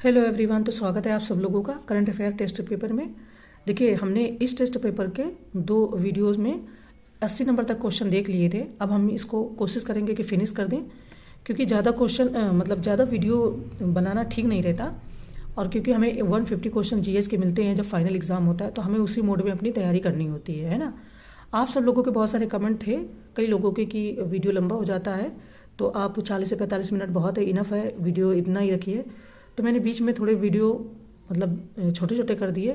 Hello everyone. तो स्वागत है आप सब लोगों का करंट अफेयर टेस्ट पेपर में। देखिए, हमने इस टेस्ट पेपर के 2 वीडियोस में 80 नंबर तक क्वेश्चन देख लिए थे। अब हम इसको कोशिश करेंगे कि फिनिश कर दें, क्योंकि ज़्यादा क्वेश्चन ज़्यादा वीडियो बनाना ठीक नहीं रहता। और क्योंकि हमें 150 क्वेश्चन जीएस के मिलते हैं जब फाइनल एग्जाम होता है, तो हमें उसी मोड में अपनी तैयारी करनी होती है ना। आप सब लोगों के बहुत सारे कमेंट थे, कई लोगों के कि वीडियो लंबा हो जाता है, तो आप 40 से 45 मिनट बहुत है, इनफ है, वीडियो इतना ही रखिए। तो मैंने बीच में थोड़े वीडियो छोटे छोटे कर दिए,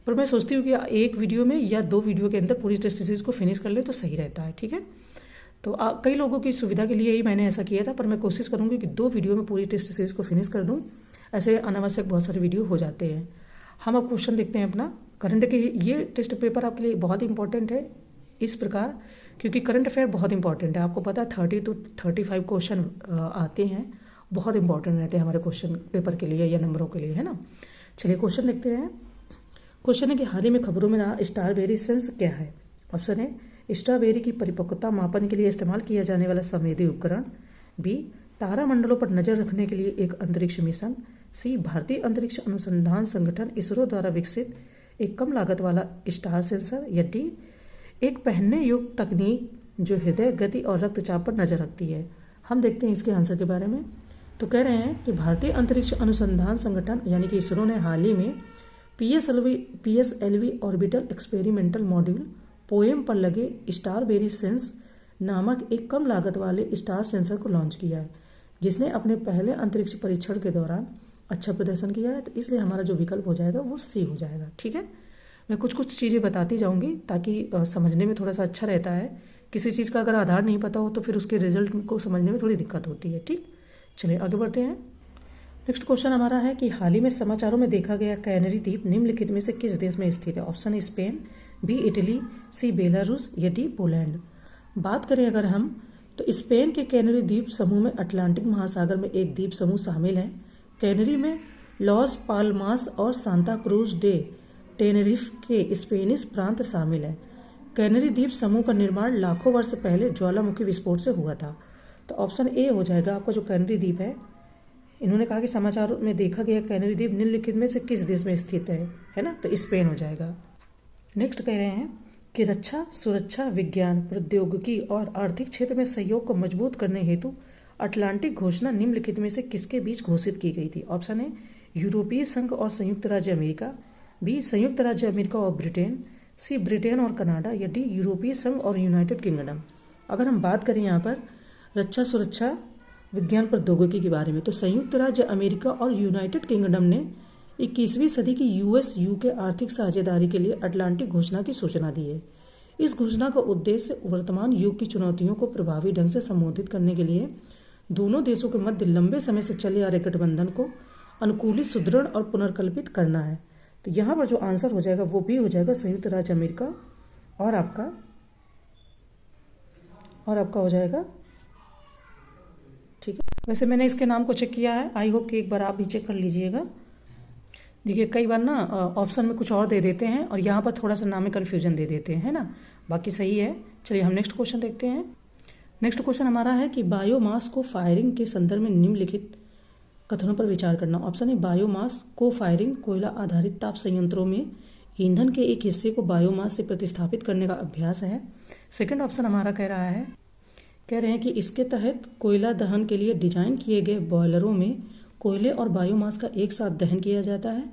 पर मैं सोचती हूँ कि एक वीडियो में या 2 वीडियो के अंदर पूरी टेस्ट सीरीज को फिनिश कर ले तो सही रहता है। ठीक है, तो कई लोगों की सुविधा के लिए ही मैंने ऐसा किया था, पर मैं कोशिश करूँगी कि 2 वीडियो में पूरी टेस्ट सीरीज को फिनिश कर दूँ। ऐसे अनावश्यक बहुत सारे वीडियो हो जाते हैं। हम अब क्वेश्चन देखते हैं अपना करंट के। ये टेस्ट पेपर आपके लिए बहुत इंपॉर्टेंट है इस प्रकार, क्योंकि करंट अफेयर बहुत इंपॉर्टेंट है। आपको पता है 30 to 35 क्वेश्चन आते हैं, बहुत इंपॉर्टेंट रहते हैं हमारे क्वेश्चन पेपर के लिए या नंबरों के लिए, है ना। चलिए क्वेश्चन देखते हैं। क्वेश्चन है कि हाल ही में खबरों में ना स्ट्रॉबेरी सेंस क्या है। ऑप्शन है स्ट्रॉबेरी की परिपक्वता मापन के लिए इस्तेमाल किया जाने वाला संवेदी उपकरण। बी, तारामंडलों पर नजर रखने के लिए एक अंतरिक्ष मिशन। सी, भारतीय अंतरिक्ष अनुसंधान संगठन इसरो द्वारा विकसित एक कम लागत वाला स्टार सेंसर। या डी, एक पहनने योग्य तकनीक जो हृदय गति और रक्तचाप पर नजर रखती है। हम देखते हैं इसके आंसर के बारे में। तो कह रहे हैं कि भारतीय अंतरिक्ष अनुसंधान संगठन यानी कि इसरो ने हाल ही में PSLV orbital experimental module poem पर लगे स्टारबेरी सेंस नामक एक कम लागत वाले स्टार सेंसर को लॉन्च किया है, जिसने अपने पहले अंतरिक्ष परीक्षण के दौरान अच्छा प्रदर्शन किया है। तो इसलिए हमारा जो विकल्प हो जाएगा वो सी हो जाएगा। ठीक है, मैं कुछ कुछ चीज़ें बताती जाऊंगी ताकि समझने में थोड़ा सा अच्छा रहता है। किसी चीज़ का अगर आधार नहीं पता हो तो फिर उसके रिजल्ट को समझने में थोड़ी दिक्कत होती है। ठीक, चलिए आगे बढ़ते हैं। नेक्स्ट क्वेश्चन हमारा है कि हाल ही में समाचारों में देखा गया कैनरी द्वीप निम्नलिखित में से किस देश में स्थित है। ऑप्शन है स्पेन, बी इटली, सी बेलारूस, या डी पोलैंड। बात करें अगर हम, तो स्पेन के कैनरी द्वीप समूह में अटलांटिक महासागर में एक द्वीप समूह शामिल है। कैनरी में लॉस पाल्मास और सांता क्रूज डे टेनेरिफ के स्पेनिश प्रांत शामिल है। कैनरी द्वीप समूह का निर्माण लाखों वर्ष पहले ज्वालामुखी विस्फोट से हुआ था। तो ऑप्शन ए हो जाएगा आपका जो कैनरी द्वीप है। इन्होंने कहा कि समाचार में देखा गया कैनरी द्वीप निम्नलिखित में से किस देश में स्थित है ना, तो स्पेन हो जाएगा। नेक्स्ट कह रहे हैं कि रक्षा, सुरक्षा, विज्ञान, प्रौद्योगिकी और आर्थिक क्षेत्र में सहयोग को मजबूत करने हेतु अटलांटिक घोषणा निम्नलिखित में से किसके बीच घोषित की गई थी। ऑप्शन है यूरोपीय संघ और संयुक्त राज्य अमेरिका, बी संयुक्त राज्य अमेरिका और ब्रिटेन, सी ब्रिटेन और कनाडा, या डी यूरोपीय संघ और यूनाइटेड किंगडम। अगर हम बात करें यहाँ पर रक्षा, सुरक्षा, विज्ञान, प्रौद्योगिकी के बारे में, तो संयुक्त राज्य अमेरिका और यूनाइटेड किंगडम ने 21वीं सदी की यूएस यूके आर्थिक साझेदारी के लिए अटलांटिक घोषणा की सूचना दी है। इस घोषणा का उद्देश्य वर्तमान युग की चुनौतियों को प्रभावी ढंग से संबोधित करने के लिए दोनों देशों के मध्य लंबे समय से चले आ रहे गठबंधन को अनुकूलित, सुदृढ़ और पुनर्कल्पित करना है। तो यहाँ पर जो आंसर हो जाएगा वो भी हो जाएगा संयुक्त राज्य अमेरिका, और आपका हो जाएगा। ठीक है, वैसे मैंने इसके नाम को चेक किया है, आई होप कि एक बार आप भी चेक कर लीजिएगा। देखिए, कई बार ना ऑप्शन में कुछ और दे देते हैं और यहाँ पर थोड़ा सा नाम में कन्फ्यूजन दे देते हैं ना, बाकी सही है। चलिए हम नेक्स्ट क्वेश्चन देखते हैं। नेक्स्ट क्वेश्चन हमारा है कि बायोमास को फायरिंग के संदर्भ में निम्नलिखित कथनों पर विचार करना। ऑप्शन है बायोमास को फायरिंग कोयला आधारित ताप संयंत्रों में ईंधन के एक हिस्से को बायोमास से प्रतिस्थापित करने का अभ्यास है। सेकंड ऑप्शन हमारा कह रहे हैं कि इसके तहत कोयला दहन के लिए डिजाइन किए गए बॉयलरों में कोयले और बायोमास का एक साथ दहन किया जाता है।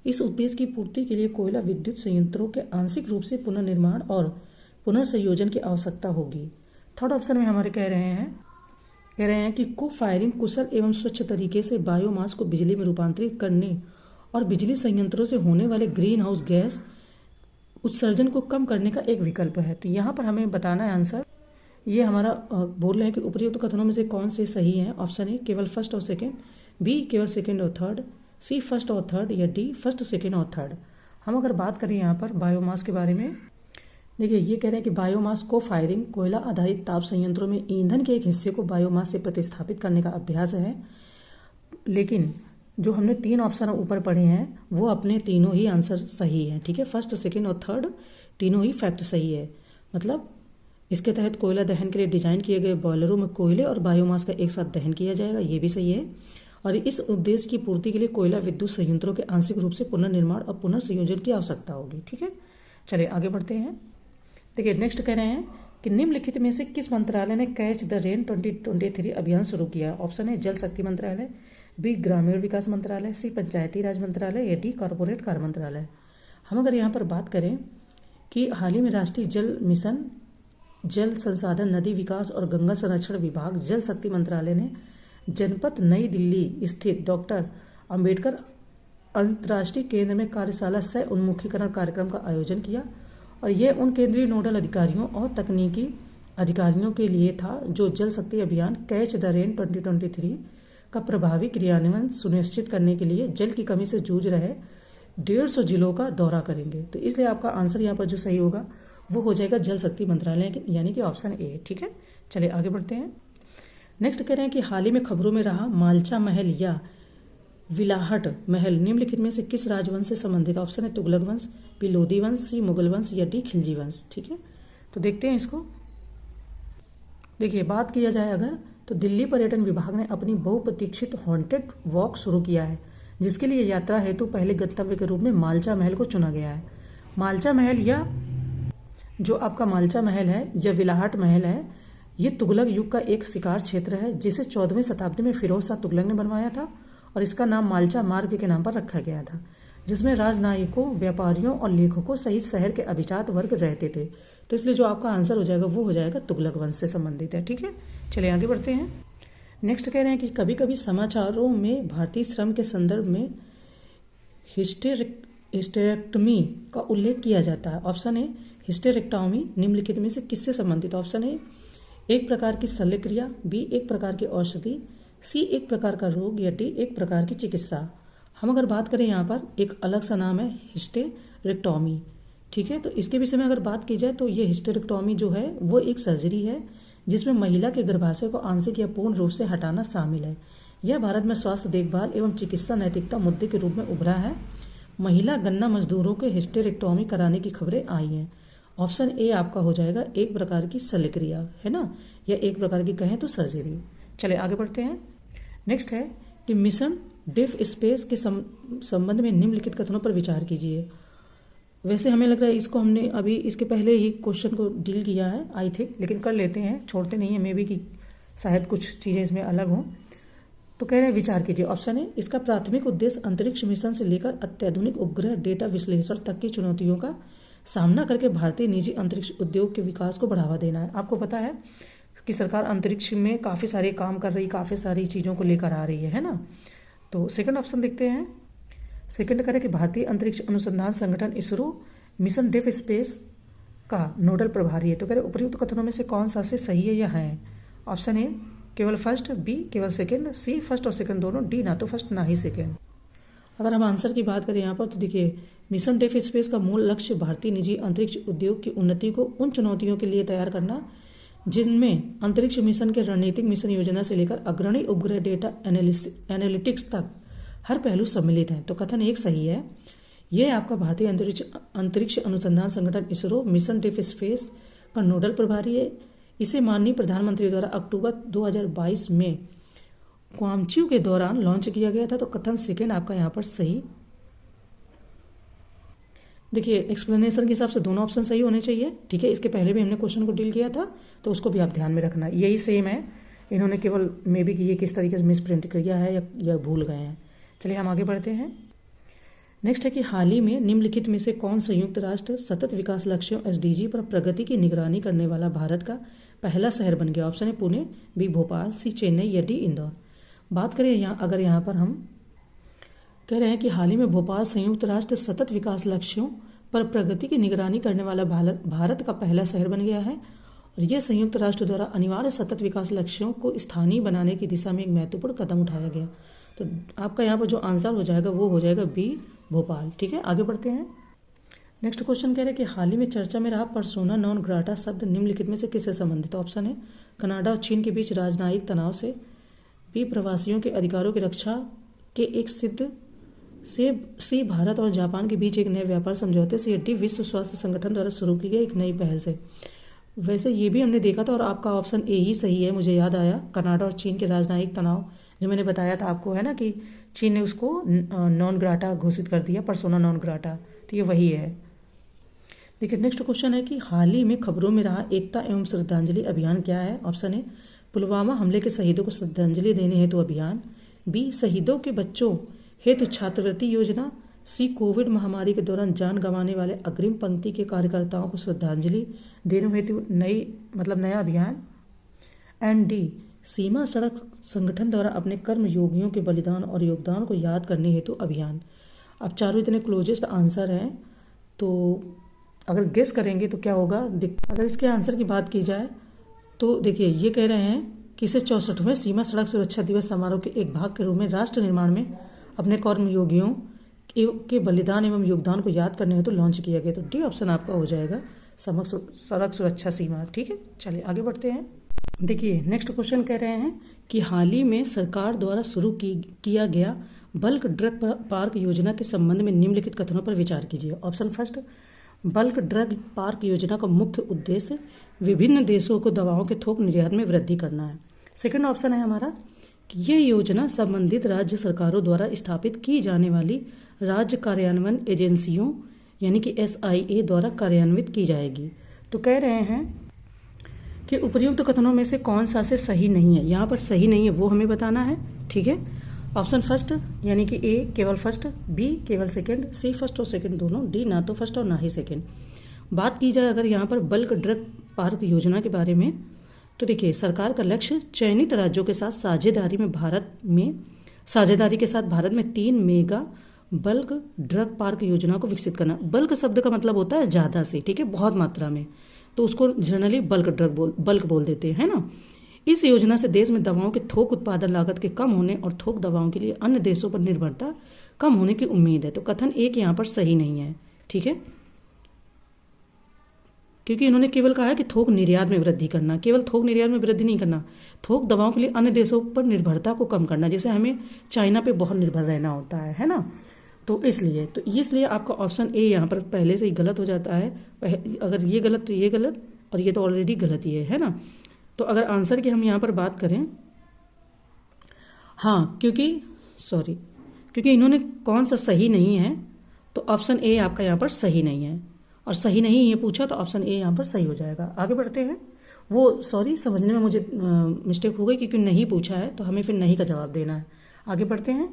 इस उद्देश्य की पूर्ति के लिए कोयला विद्युत संयंत्रों के आंशिक रूप से पुनर्निर्माण और पुनर्संयोजन की आवश्यकता होगी। थर्ड ऑप्शन में हमारे कह रहे हैं कि को फायरिंग कुशल एवं स्वच्छ तरीके से बायोमास को बिजली में रूपांतरित करने और बिजली संयंत्रों से होने वाले ग्रीन हाउस गैस उत्सर्जन को कम करने का एक विकल्प है। तो यहाँ पर हमें बताना है आंसर। ये हमारा बोल रहे हैं कि उपयुक्त कथनों में से कौन से सही हैं। ऑप्शन ए केवल फर्स्ट और सेकंड, बी केवल सेकंड और थर्ड, सी फर्स्ट और थर्ड, या डी फर्स्ट, सेकंड और थर्ड। हम अगर बात करें यहाँ पर बायोमास के बारे में, देखिए ये कह रहे हैं कि बायोमास को फायरिंग कोयला आधारित ताप संयंत्रों में ईंधन के एक हिस्से को बायोमास से प्रतिस्थापित करने का अभ्यास है। लेकिन जो हमने 3 ऑप्शन ऊपर पढ़े हैं वो अपने तीनों ही आंसर सही हैं। ठीक है, फर्स्ट, सेकंड और थर्ड तीनों ही फैक्ट सही है। मतलब इसके तहत कोयला दहन के लिए डिजाइन किए गए बॉयलरों में कोयले और बायोमास का एक साथ दहन किया जाएगा, ये भी सही है। और इस उद्देश्य की पूर्ति के लिए कोयला विद्युत संयंत्रों के आंशिक रूप से पुनर्निर्माण और पुनर्संयोजन की आवश्यकता होगी। ठीक है, चलिए आगे बढ़ते हैं। देखिए नेक्स्ट कह रहे हैं कि निम्नलिखित में से किस मंत्रालय ने कैच द रेन 2023 अभियान शुरू किया। ऑप्शन है जल शक्ति मंत्रालय, बी ग्रामीण विकास मंत्रालय, सी पंचायती राज मंत्रालय या डी कॉरपोरेट कार्य मंत्रालय। हम अगर यहाँ पर बात करें कि हाल ही में राष्ट्रीय जल मिशन, जल संसाधन, नदी विकास और गंगा संरक्षण विभाग, जल शक्ति मंत्रालय ने जनपद नई दिल्ली स्थित डॉक्टर अंबेडकर अंतर्राष्ट्रीय केंद्र में कार्यशाला सह उन्मुखीकरण कार्यक्रम का आयोजन किया और यह उन केंद्रीय नोडल अधिकारियों और तकनीकी अधिकारियों के लिए था जो जल शक्ति अभियान कैच द रेन 2023 का प्रभावी क्रियान्वयन सुनिश्चित करने के लिए जल की कमी से जूझ रहे 150 जिलों का दौरा करेंगे। तो इसलिए आपका आंसर यहाँ पर जो सही होगा वो हो जाएगा जल शक्ति मंत्रालय, यानी कि ऑप्शन ए। ठीक है, चलिए आगे बढ़ते हैं। नेक्स्ट कह रहे हैं कि हाल ही में खबरों में रहा मालचा महल या विलाहट महल निम्नलिखित में से किस राजवंश से संबंधित। ऑप्शन है तुगलक वंश, बी लोधी वंश, सी मुगल वंश या डी खिलजी वंश। ठीक है, तो देखते हैं इसको। देखिए बात किया जाए अगर तो दिल्ली पर्यटन विभाग ने अपनी बहुप्रतीक्षित हॉन्टेड वॉक शुरू किया है, जिसके लिए यात्रा हेतु पहले गंतव्य के रूप में मालचा महल को चुना गया है। मालचा महल या जो आपका मालचा महल है या विलाहट महल है, ये तुगलक युग का एक शिकार क्षेत्र है जिसे 14वीं शताब्दी में फिरोज शाह तुगलक ने बनवाया था और इसका नाम मालचा मार्ग के नाम पर रखा गया था, जिसमें राजनयिकों, व्यापारियों और लेखकों सहित शहर के अभिजात वर्ग रहते थे। तो इसलिए जो आपका आंसर हो जाएगा वो हो जाएगा तुगलक वंश से संबंधित है। ठीक है, चलिए आगे बढ़ते हैं। नेक्स्ट कह रहे हैं कि कभी कभी समाचारों में भारतीय श्रम के संदर्भ में हिस्टेरेक्टमी का उल्लेख किया जाता है। ऑप्शन ए हिस्टेरेक्टॉमी निम्नलिखित में से किससे संबंधित। ऑप्शन ए एक प्रकार की शल्यक्रिया, बी एक प्रकार की औषधि, सी एक प्रकार का रोग या डी एक प्रकार की चिकित्सा। हम अगर बात करें यहाँ पर एक अलग सा नाम है हिस्टेरेक्टॉमी। ठीक है, तो इसके विषय में अगर बात की जाए तो ये हिस्टेरेक्टॉमी जो है वो एक सर्जरी है जिसमें महिला के गर्भाशय को आंशिक या पूर्ण रूप से हटाना शामिल है। यह भारत में स्वास्थ्य देखभाल एवं चिकित्सा नैतिकता मुद्दे के रूप में उभरा है। महिला गन्ना मजदूरों के हिस्टेरेक्टॉमी कराने की खबरें आई हैं। ऑप्शन ए आपका हो जाएगा एक प्रकार की शल्यक्रिया, है ना, या एक प्रकार की कहें तो सर्जरी। चले आगे बढ़ते हैं। नेक्स्ट है कि मिशन डेफ स्पेस के संबंध में निम्नलिखित कथनों पर विचार कीजिए। वैसे हमें लग रहा है इसको हमने अभी इसके पहले ही क्वेश्चन को डील किया है आई थिंक, लेकिन कर लेते हैं, छोड़ते नहीं है, मे बी कि शायद कुछ चीज़ें इसमें अलग हों। तो कह रहे हैं विचार कीजिए। ऑप्शन है इसका प्राथमिक उद्देश्य अंतरिक्ष मिशन से लेकर अत्याधुनिक उपग्रह डेटा विश्लेषण तक की चुनौतियों का सामना करके भारतीय निजी अंतरिक्ष उद्योग के विकास को बढ़ावा देना है। आपको पता है कि सरकार अंतरिक्ष में काफ़ी सारे काम कर रही, काफ़ी सारी चीज़ों को लेकर आ रही है ना। तो सेकंड ऑप्शन देखते हैं। सेकंड करें कि भारतीय अंतरिक्ष अनुसंधान संगठन इसरो मिशन डेफ स्पेस का नोडल प्रभारी है। तो कह रहे उपयुक्त कथनों में से कौन सा से सही है या है। ऑप्शन ए केवल फर्स्ट, बी केवल सेकंड, सी फर्स्ट और सेकंड दोनों, डी ना तो फर्स्ट ना ही सेकंड। अगर हम आंसर की बात करें यहाँ पर तो देखिए मिशन डेफ स्पेस का मूल लक्ष्य भारतीय निजी अंतरिक्ष उद्योग की उन्नति को उन चुनौतियों के लिए तैयार करना जिनमें अंतरिक्ष मिशन के रणनीतिक मिशन योजना से लेकर अग्रणी उपग्रह डेटा एनालिटिक्स तक हर पहलू सम्मिलित है। तो कथन एक सही है। यह आपका भारतीय अंतरिक्ष अनुसंधान संगठन इसरो मिशन डेफ स्पेस का नोडल प्रभारी है। इसे माननीय प्रधानमंत्री द्वारा अक्टूबर 2022 में क्वामच्यू के दौरान लॉन्च किया गया था। तो कथन सेकेंड आपका यहाँ पर सही। देखिए एक्सप्लेनेशन के हिसाब से दोनों ऑप्शन सही होने चाहिए। ठीक है, इसके पहले भी हमने क्वेश्चन को डील किया था तो उसको भी आप ध्यान में रखना, यही सेम है। इन्होंने केवल मे बी कि ये किस तरीके से मिसप्रिंट किया है या भूल गए हैं। चलिए हम आगे बढ़ते हैं। नेक्स्ट है कि हाल ही में निम्नलिखित में से कौन संयुक्त राष्ट्र सतत विकास लक्ष्यों SDG पर प्रगति की निगरानी करने वाला भारत का पहला शहर बन गया। ऑप्शन है पुणे, बी भोपाल, सी चेन्नई या डी इंदौर। बात करें अगर यहाँ पर हम कह रहे हैं कि हाल ही में भोपाल संयुक्त राष्ट्र सतत विकास लक्ष्यों पर प्रगति की निगरानी करने वाला भारत का पहला शहर बन गया है और यह संयुक्त राष्ट्र द्वारा अनिवार्य सतत विकास लक्ष्यों को स्थानीय बनाने की दिशा में एक महत्वपूर्ण कदम उठाया गया। तो आपका यहाँ पर जो आंसर हो जाएगा वो हो जाएगा बी भोपाल। ठीक है, आगे बढ़ते हैं। नेक्स्ट क्वेश्चन कह रहे हैं कि हाल ही में चर्चा में रहा पर्सोना नॉन ग्राटा शब्द निम्नलिखित में से किससे संबंधित। ऑप्शन है कनाडा और चीन के बीच राजनयिक तनाव से, बी प्रवासियों के अधिकारों की रक्षा के एक सिद्ध से, सी भारत और जापान के बीच एक नए व्यापार समझौते से, डी विश्व स्वास्थ्य संगठन द्वारा शुरू की गई एक नई पहल से। वैसे ये भी हमने देखा था और आपका ऑप्शन ए ही सही है। मुझे याद आया कनाडा और चीन के राजनयिक तनाव जो मैंने बताया था आपको, है ना, कि चीन ने उसको नॉन ग्राटा घोषित कर दिया, पर्सोना नॉन ग्राटा। तो ये वही है। देखिए नेक्स्ट क्वेश्चन है कि हाल ही में खबरों में रहा एकता एवं श्रद्धांजलि अभियान क्या है? ऑप्शन ए पुलवामा हमले के शहीदों को श्रद्धांजलि देने हेतु अभियान, बी शहीदों के बच्चों हेतु छात्रवृत्ति योजना, सी कोविड महामारी के दौरान जान गंवाने वाले अग्रिम पंक्ति के कार्यकर्ताओं को श्रद्धांजलि देने हेतु नया अभियान, एंड डी सीमा सड़क संगठन द्वारा अपने कर्म योगियों के बलिदान और योगदान को याद करने हेतु अभियान। अब चारों इतने क्लोजेस्ट आंसर हैं, तो अगर गेस करेंगे तो क्या होगा? अगर इसके आंसर की बात की जाए तो देखिए ये कह रहे हैं कि इसे 64वें सीमा सड़क सुरक्षा दिवस समारोह के एक भाग के रूप में राष्ट्र निर्माण में अपने कर्म योगियों के बलिदान एवं योगदान को याद करने हेतु लॉन्च किया गया। तो डी ऑप्शन आपका हो जाएगा, सड़क सुरक्षा सीमा। ठीक है, चलिए आगे बढ़ते हैं। देखिए नेक्स्ट क्वेश्चन कह रहे हैं कि हाल ही में सरकार द्वारा शुरू किया गया बल्क ड्रग पार्क योजना के संबंध में निम्नलिखित कथनों पर विचार कीजिए। Option first, bulk drug park योजना का मुख्य उद्देश्य विभिन्न देशों को दवाओं के थोक निर्यात में वृद्धि करना है। सेकंड ऑप्शन है हमारा कि ये योजना संबंधित राज्य सरकारों द्वारा स्थापित की जाने वाली राज्य कार्यान्वयन एजेंसियों यानी कि SIA द्वारा कार्यान्वित की जाएगी। तो कह रहे हैं कि उपर्युक्त कथनों में से कौन सा से सही नहीं है? यहाँ पर सही नहीं है वो हमें बताना है। ठीक है, ऑप्शन फर्स्ट यानी कि ए केवल फर्स्ट, बी केवल सेकंड, सी फर्स्ट और सेकंड दोनों, डी ना तो फर्स्ट और ना ही सेकंड। बात की जाए अगर यहाँ पर बल्क ड्रग पार्क योजना के बारे में, तो देखिए सरकार का लक्ष्य चयनित राज्यों के साथ साझेदारी के साथ भारत में 3 मेगा बल्क ड्रग पार्क योजना को विकसित करना। बल्क शब्द का मतलब होता है ज्यादा से, ठीक है, बहुत मात्रा में, तो उसको जनरली बल्क बोल देते हैं ना। इस योजना से देश में दवाओं के थोक उत्पादन लागत के कम होने और थोक दवाओं के लिए अन्य देशों पर निर्भरता कम होने की उम्मीद है। तो कथन एक यहाँ पर सही नहीं है। ठीक है, क्योंकि इन्होंने केवल कहा है कि थोक निर्यात में वृद्धि करना, केवल थोक निर्यात में वृद्धि नहीं करना, थोक दवाओं के लिए अन्य देशों पर निर्भरता को कम करना, जैसे हमें चाइना पे बहुत निर्भर रहना होता है ना। तो इसलिए आपका ऑप्शन ए यहाँ पर पहले से ही गलत हो जाता है। अगर ये गलत तो ये गलत, और ये तो ऑलरेडी गलत ही है ना। तो अगर आंसर की हम यहाँ पर बात करें, हाँ, क्योंकि इन्होंने कौन सा सही नहीं है, तो ऑप्शन ए आपका यहाँ पर सही नहीं है, और सही नहीं ये पूछा तो ऑप्शन ए यहाँ पर सही हो जाएगा। आगे बढ़ते हैं। समझने में मुझे मिस्टेक हो गई क्योंकि नहीं पूछा है, तो हमें फिर नहीं का जवाब देना है। आगे बढ़ते हैं।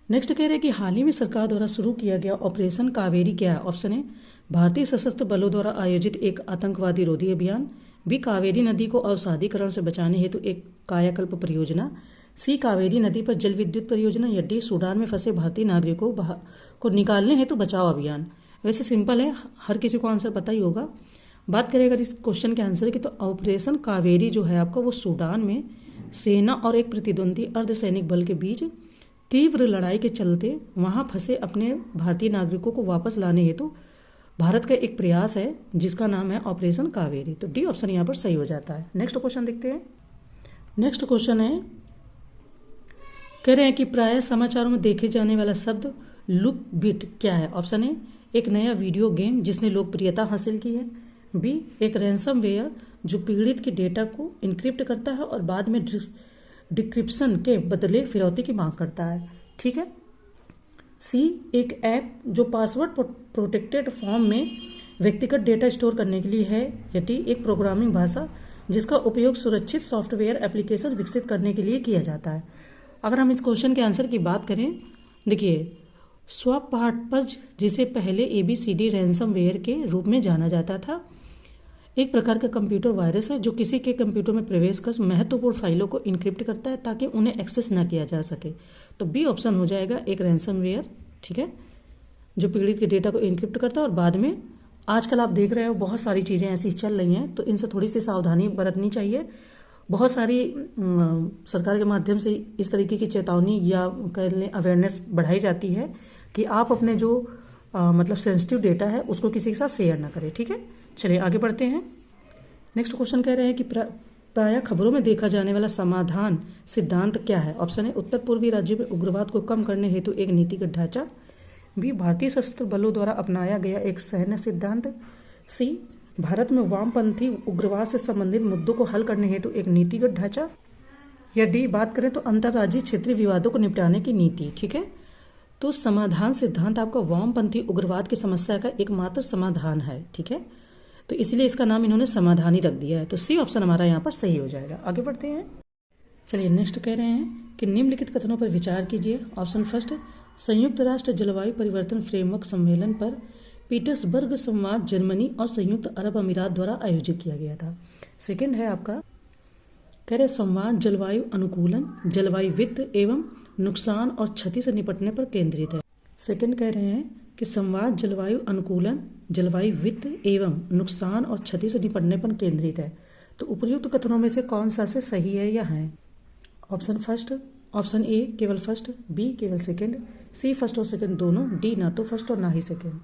नेक्स्ट कह रहे हैं कि हाल ही में सरकार द्वारा शुरू किया गया ऑपरेशन कावेरी क्या है? ऑप्शन ए भारतीय सशस्त्र बलों द्वारा आयोजित एक आतंकवादी रोधी अभियान, बी कावेरी नदी को अवसादीकरण से बचाने हेतु एक कायाकल्प परियोजना, सी कावेरी नदी पर जल विद्युत परियोजना, या डी सूडान में फंसे भारतीय नागरिकों को निकालने हेतु बचाव अभियान। वैसे सिंपल है, हर किसी को आंसर पता ही होगा। बात करें अगर इस क्वेश्चन के आंसर की, तो ऑपरेशन कावेरी जो है आपका, वो सूडान में सेना और एक प्रतिद्वंदी अर्धसैनिक बल के बीच तीव्र लड़ाई के चलते वहां फंसे अपने भारतीय नागरिकों को वापस लाने हेतु भारत का एक प्रयास है, जिसका नाम है ऑपरेशन कावेरी। तो डी ऑप्शन यहाँ पर सही हो जाता है। नेक्स्ट क्वेश्चन देखते हैं। नेक्स्ट क्वेश्चन है, कह रहे हैं कि प्रायः समाचारों में देखे जाने वाला शब्द लुक बिट क्या है? ऑप्शन ए एक नया वीडियो गेम जिसने लोकप्रियता हासिल की है, बी एक रैंसमवेयर जो पीड़ित के डेटा को इनक्रिप्ट करता है और बाद में डिक्रिप्शन के बदले फिरौती की मांग करता है। ठीक है, सी एक ऐप जो पासवर्ड प्रोटेक्टेड फॉर्म में व्यक्तिगत डेटा स्टोर करने के लिए है, या डी एक प्रोग्रामिंग भाषा जिसका उपयोग सुरक्षित सॉफ्टवेयर एप्लीकेशन विकसित करने के लिए किया जाता है। अगर हम इस क्वेश्चन के आंसर की बात करें, देखिए स्वपाठपज जिसे पहले ABCD रैंसमवेयर के रूप में जाना जाता था, एक प्रकार का कंप्यूटर वायरस है जो किसी के कंप्यूटर में प्रवेश कर महत्वपूर्ण फाइलों को इनक्रिप्ट करता है ताकि उन्हें एक्सेस न किया जा सके। तो बी ऑप्शन हो जाएगा एक रैंसमवेयर, ठीक है, जो पीड़ित के डेटा को इनक्रिप्ट करता है और बाद में, आजकल आप देख रहे हो बहुत सारी चीज़ें ऐसी चल रही हैं, तो इनसे थोड़ी सी सावधानी बरतनी चाहिए। बहुत सारी सरकार के माध्यम से इस तरीके की चेतावनी या कह लें अवेयरनेस बढ़ाई जाती है कि आप अपने जो मतलब सेंसिटिव डेटा है उसको किसी के साथ शेयर ना करें। ठीक है, चलिए आगे बढ़ते हैं। नेक्स्ट क्वेश्चन कह रहे हैं कि प्रायः खबरों में देखा जाने वाला समाधान सिद्धांत क्या है? ऑप्शन है उत्तर पूर्वी राज्यों में उग्रवाद को कम करने हेतु एक नीतिगत ढांचा, बी भारतीय सशस्त्र बलों द्वारा अपनाया गया एक सैन्य सिद्धांत, सी भारत में वामपंथी उग्रवाद से संबंधित मुद्दों को हल करने हेतु एक नीतिगत ढांचा, या डी बात करें तो अंतर्राज्यीय क्षेत्रीय विवादों को निपटाने की नीति। ठीक है, तो समाधान सिद्धांत आपका वामपंथी उग्रवाद की समस्या का एकमात्र समाधान है। ठीक है, तो इसलिए इसका नाम इन्होंने समाधान ही रख दिया है। तो सी ऑप्शन हमारा यहाँ पर सही हो जाएगा। आगे बढ़ते हैं। चलिए नेक्स्ट कह रहे हैं कि निम्नलिखित कथनों पर विचार कीजिए। ऑप्शन फर्स्ट, संयुक्त राष्ट्र जलवायु परिवर्तन फ्रेमवर्क सम्मेलन पर पीटर्सबर्ग संवाद जर्मनी और संयुक्त अरब अमीरात द्वारा आयोजित किया गया था। सेकंड है आपका, कह रहे संवाद जलवायु अनुकूलन, जलवायु वित्त एवं नुकसान और क्षति से निपटने पर केंद्रित है। सेकंड कह रहे हैं कि संवाद जलवायु अनुकूलन, जलवायु वित्त एवं नुकसान और क्षति से निपटने पर केंद्रित है। तो उपर्युक्त कथनों में से कौन सा से सही है या है? ऑप्शन फर्स्ट, ऑप्शन ए केवल फर्स्ट, बी केवल सेकंड, सी फर्स्ट और सेकंड दोनों, डी ना तो फर्स्ट और ना ही सेकंड।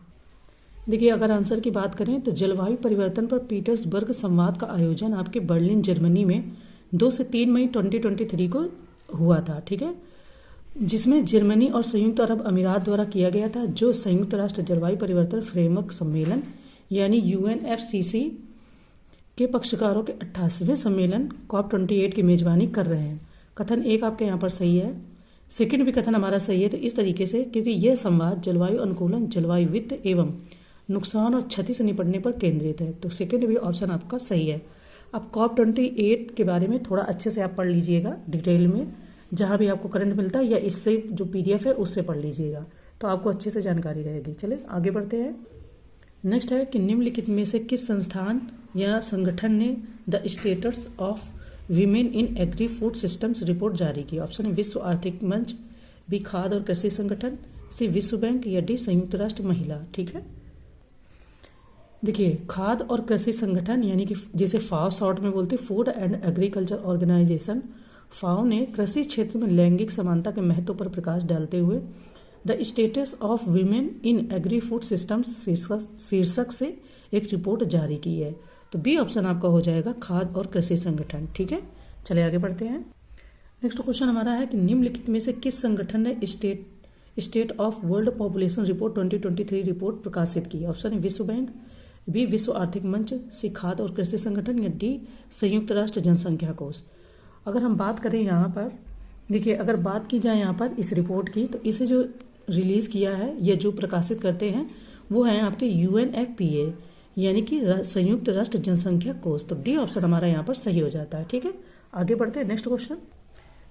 देखिए, अगर आंसर की बात करें तो जलवायु परिवर्तन पर पीटर्सबर्ग संवाद का आयोजन आपके बर्लिन जर्मनी में 2 से 3 मई 2023 को हुआ था। ठीक है, जिसमें जर्मनी और संयुक्त अरब अमीरात द्वारा किया गया था, जो संयुक्त राष्ट्र जलवायु परिवर्तन फ्रेमवर्क सम्मेलन यानी UNFCCC के पक्षकारों के 88वें सम्मेलन COP28 की मेजबानी कर रहे हैं। कथन एक आपके यहाँ पर सही है, सेकंड भी कथन हमारा सही है। तो इस तरीके से, क्योंकि यह संवाद जलवायु अनुकूलन, जलवायु वित्त एवं नुकसान और क्षति से निपटने पर केंद्रित है, तो सेकंड भी ऑप्शन आपका सही है। अब COP28 के बारे में थोड़ा अच्छे से आप पढ़ लीजिएगा डिटेल में, जहाँ भी आपको करंट मिलता है या इससे जो PDF है उससे पढ़ लीजिएगा, तो आपको अच्छे से जानकारी रहेगी। चलिए आगे बढ़ते हैं। नेक्स्ट है कि निम्नलिखित में से किस संस्थान या संगठन ने the status of women in agri food systems report जारी की? ऑप्शन है विश्व आर्थिक मंच, बी खाद्य और कृषि संगठन, सी विश्व बैंक या डी संयुक्त राष्ट्र महिला। ठीक है, देखिए खाद्य और कृषि संगठन यानी कि जिसे फाओ शॉर्ट में बोलते, फूड एंड एग्रीकल्चर ऑर्गेनाइजेशन, फाओ ने कृषि क्षेत्र में लैंगिक समानता के महत्व पर प्रकाश डालते हुए the status of women in agri food systems शीर्षक से एक रिपोर्ट जारी की है। तो बी ऑप्शन आपका हो जाएगा खाद्य और कृषि संगठन। ठीक है, चलिए आगे बढ़ते हैं। नेक्स्ट क्वेश्चन हमारा है कि निम्नलिखित में से किस संगठन ने state of world population report 2023 report प्रकाशित की? ऑप्शन है विश्व बैंक, बी विश्व आर्थिक मंच, सी खाद्य और कृषि संगठन या डी संयुक्त राष्ट्र जनसंख्या कोष। अगर हम बात करें यहाँ पर, देखिए अगर बात की जाए यहाँ पर इस रिपोर्ट की, तो इसे जो रिलीज किया है या जो प्रकाशित करते हैं वो है आपके UNFPA यानी कि संयुक्त राष्ट्र जनसंख्या कोष। तो डी ऑप्शन हमारा यहाँ पर सही हो जाता है। ठीक है, आगे बढ़ते हैं। नेक्स्ट क्वेश्चन,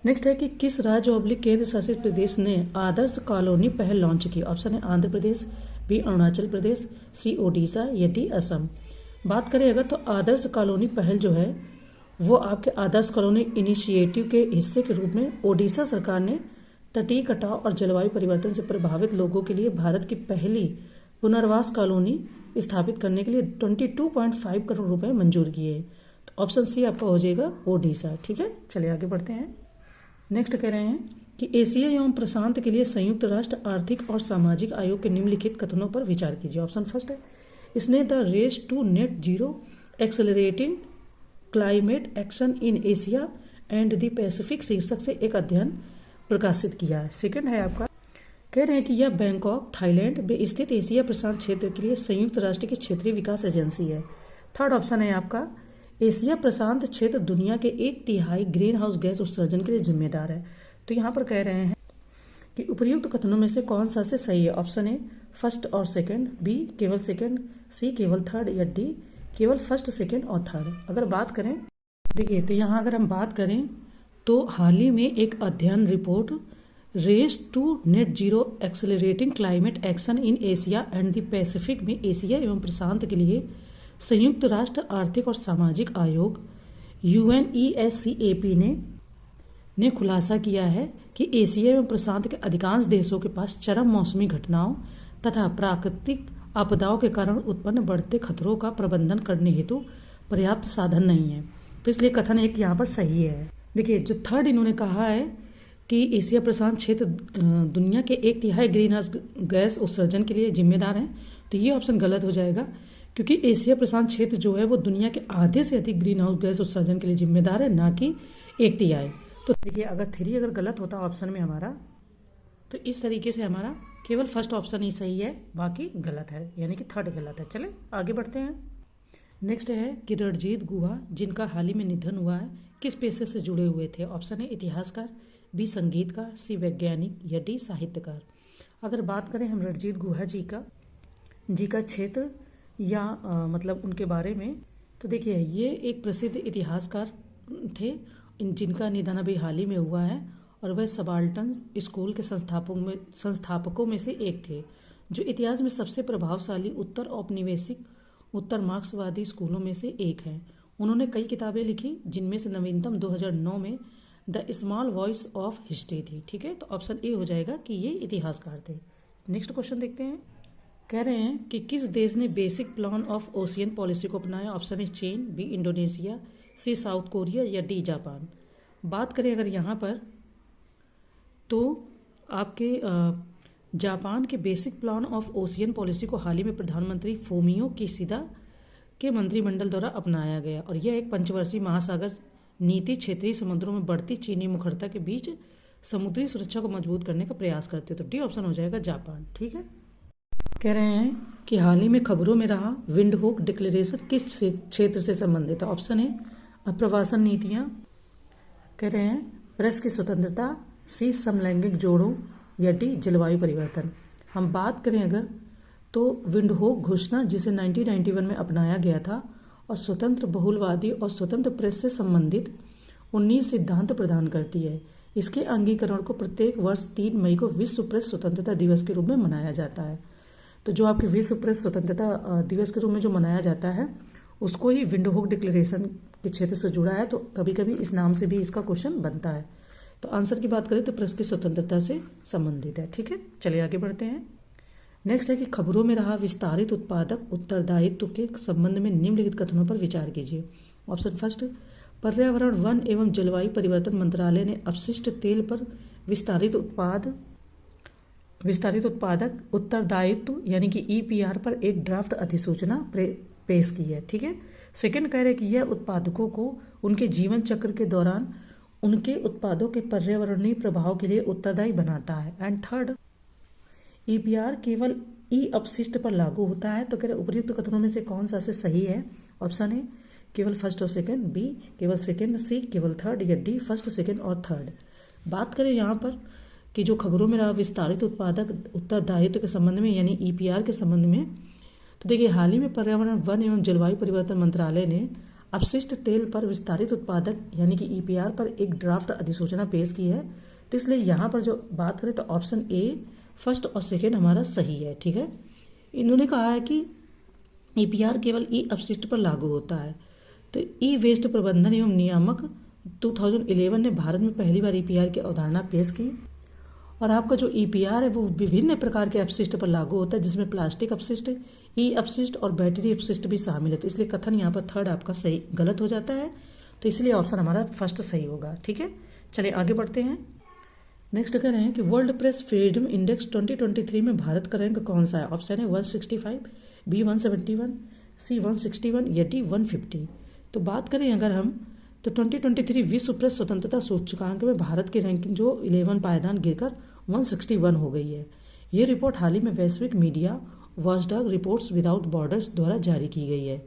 नेक्स्ट है कि किस राज्य ऑब्लिक केंद्र शासित प्रदेश ने आदर्श कॉलोनी पहल लॉन्च की? ऑप्शन है आंध्र प्रदेश, बी अरुणाचल प्रदेश, सी ओडिशा या डी असम। बात करें अगर, तो आदर्श कॉलोनी पहल जो है वो आपके आदर्श कॉलोनी इनिशिएटिव के हिस्से के रूप में ओडिशा सरकार ने तटीय कटाव और जलवायु परिवर्तन से प्रभावित लोगों के लिए भारत की पहली पुनर्वास कॉलोनी स्थापित करने के लिए 22.5 करोड़ रुपए मंजूर किए। तो ऑप्शन सी आपका हो जाएगा ओडिशा। ठीक है, चलिए आगे बढ़ते हैं। नेक्स्ट कह रहे हैं कि एशिया एवं प्रशांत के लिए संयुक्त राष्ट्र आर्थिक और सामाजिक आयोग के निम्नलिखित कथनों पर विचार कीजिए। ऑप्शन फर्स्ट है, इसने the race to net zero accelerating climate action in Asia and the Pacific शीर्षक से एक अध्ययन प्रकाशित किया है। सेकंड है आपका, कह रहे हैं कि यह बैंकॉक थाईलैंड में स्थित एशिया प्रशांत क्षेत्र के लिए संयुक्त राष्ट्र की क्षेत्रीय विकास एजेंसी है। थर्ड ऑप्शन है आपका, एशिया प्रशांत क्षेत्र दुनिया के 1/3 ग्रीन हाउस गैस उत्सर्जन के लिए जिम्मेदार है। तो यहाँ पर कह रहे हैं कि उपर्युक्त कथनों में से कौन सा से सही है? ऑप्शन ए फर्स्ट और सेकंड, बी केवल सेकंड, सी केवल थर्ड या डी केवल फर्स्ट, सेकंड और थर्ड। अगर बात करें, देखिए तो यहाँ अगर हम बात करें तो हाल ही में एक अध्ययन report race to net zero accelerating climate action in Asia and the Pacific में एशिया एवं प्रशांत के लिए संयुक्त राष्ट्र आर्थिक और सामाजिक आयोग UNESCAP ने खुलासा किया है कि एशिया एवं प्रशांत के अधिकांश देशों के पास चरम मौसमी घटनाओं तथा प्राकृतिक आपदाओं के कारण उत्पन्न बढ़ते खतरों का प्रबंधन करने हेतु पर्याप्त साधन नहीं है। तो इसलिए कथन एक यहाँ पर सही है। देखिए जो थर्ड इन्होंने कहा है कि एशिया प्रशांत क्षेत्र दुनिया के 1/3 ग्रीन हाउस गैस उत्सर्जन के लिए जिम्मेदार है, तो ये ऑप्शन गलत हो जाएगा, क्योंकि एशिया प्रशांत क्षेत्र जो है वो दुनिया के आधे से अधिक ग्रीन हाउस गैस उत्सर्जन के लिए जिम्मेदार है, ना कि 1/3। तो देखिए अगर 3 अगर गलत होता ऑप्शन में हमारा, तो इस तरीके से हमारा केवल फर्स्ट ऑप्शन ही सही है, बाकी गलत है, यानी कि थर्ड गलत है। चले आगे बढ़ते हैं। नेक्स्ट है कि रणजीत गुहा जिनका हाल ही में निधन हुआ है, किस पेशे से जुड़े हुए थे? ऑप्शन है इतिहासकार, बी संगीतकार, सी वैज्ञानिक या डी साहित्यकार। अगर बात करें हम रणजीत गुहा जी का क्षेत्र या मतलब उनके बारे में, तो देखिए ये एक प्रसिद्ध इतिहासकार थे जिनका निधन अभी हाल ही में हुआ है, और वह सबाल्टन स्कूल के संस्थापकों में से एक थे, जो इतिहास में सबसे प्रभावशाली उत्तर औपनिवेशिक उत्तर मार्क्सवादी स्कूलों में से एक है। उन्होंने कई किताबें लिखी, जिनमें से नवीनतम 2009 में the small voice of history थी। ठीक है, तो ऑप्शन ए हो जाएगा कि ये इतिहासकार थे। नेक्स्ट क्वेश्चन देखते हैं। कह रहे हैं कि किस देश ने basic plan of ocean policy को अपनाया? ऑप्शन है चीन, बी इंडोनेशिया, सी साउथ कोरिया या डी जापान। बात करें अगर यहाँ पर, तो आपके जापान के basic plan of ocean policy को हाल ही में प्रधानमंत्री फूमियो किशिदा के मंत्रिमंडल द्वारा अपनाया गया, और यह एक पंचवर्षीय महासागर नीति क्षेत्रीय समुद्रों में बढ़ती चीनी मुखरता के बीच समुद्री सुरक्षा को मजबूत करने का प्रयास करते हैं। तो डी ऑप्शन हो जाएगा जापान। ठीक है, कह रहे हैं कि हाल ही में खबरों में रहा विंडहुक डिक्लेरेशन किस क्षेत्र से संबंधित है? ऑप्शन है अप्रवासन नीतियां, कह रहे हैं प्रेस की स्वतंत्रता, सी समलैंगिक जोड़ों या डी जलवायु परिवर्तन। हम बात करें अगर, तो विंडहुक घोषणा जिसे 1991 में अपनाया गया था और स्वतंत्र बहुलवादी और स्वतंत्र प्रेस से संबंधित 19 सिद्धांत प्रदान करती है। इसके अंगीकरण को प्रत्येक वर्ष 3 मई को विश्व प्रेस स्वतंत्रता दिवस के रूप में मनाया जाता है। तो जो आपके विश्व प्रेस स्वतंत्रता दिवस के रूप में जो मनाया जाता है, उसको ही विंडहुक डिक्लेरेशन के क्षेत्र से जुड़ा है, तो कभी कभी इस नाम से भी इसका क्वेश्चन बनता है। तो आंसर की बात करें तो प्रेस की स्वतंत्रता से संबंधित है। ठीक है, चलिए आगे बढ़ते हैं। नेक्स्ट है कि खबरों में रहा विस्तारित उत्पादक उत्तरदायित्व के संबंध में निम्नलिखित कथनों पर विचार कीजिए। ऑप्शन फर्स्ट, पर्यावरण वन एवं जलवायु परिवर्तन मंत्रालय ने अपशिष्ट तेल पर विस्तारित उत्पादक उत्तरदायित्व यानी कि EPR पर एक ड्राफ्ट अधिसूचना पेश की है। ठीक है, सेकंड कह रहे कि यह उत्पादकों को उनके जीवन चक्र के दौरान उनके उत्पादों के पर्यावरणीय प्रभाव के लिए उत्तरदायी बनाता है। एंड थर्ड, EPR केवल अपशिष्ट पर लागू होता है। तो कह रहे उपयुक्त कथनों में से कौन सा से सही है? ऑप्शन है केवल फर्स्ट और सेकंड, बी केवल सेकंड, सी केवल थर्ड या डी फर्स्ट, सेकंड और थर्ड। बात करें यहाँ पर कि जो खबरों में रहा विस्तारित उत्पादक उत्तरदायित्व के संबंध में यानी EPR के संबंध में, तो देखिए हाल ही में पर्यावरण वन एवं जलवायु परिवर्तन मंत्रालय ने अपशिष्ट तेल पर विस्तारित उत्पादक यानी कि EPR पर एक ड्राफ्ट अधिसूचना पेश की है। तो इसलिए यहाँ पर जो बात करें तो ऑप्शन ए फर्स्ट और सेकेंड हमारा सही है। ठीक है, इन्होंने कहा है कि EPR केवल अपशिष्ट पर लागू होता है। तो वेस्ट प्रबंधन एवं नियामक 2011 ने भारत में पहली बार EPR की अवधारणा पेश की, और आपका जो EPR है वो विभिन्न प्रकार के अपशिष्ट पर लागू होता है, जिसमें प्लास्टिक अपशिष्ट, अपशिष्ट और बैटरी अपशिष्ट भी शामिल है। तो इसलिए कथन यहाँ पर थर्ड आपका सही गलत हो जाता है, तो इसलिए ऑप्शन हमारा फर्स्ट सही होगा। ठीक है, चलिए आगे बढ़ते हैं। नेक्स्ट कह रहे हैं कि वर्ल्ड प्रेस फ्रीडम इंडेक्स 2023 में भारत का रैंक कौन सा है? ऑप्शन है 165, बी 171, सी 161 या डी 150। तो बात करें अगर हम, तो 2023 विश्व प्रेस स्वतंत्रता सूचकांक में भारत की रैंकिंग जो 11 पायदान गिरकर 161 हो गई है। ये रिपोर्ट हाल ही में वैश्विक media watchdog reports without borders द्वारा जारी की गई है।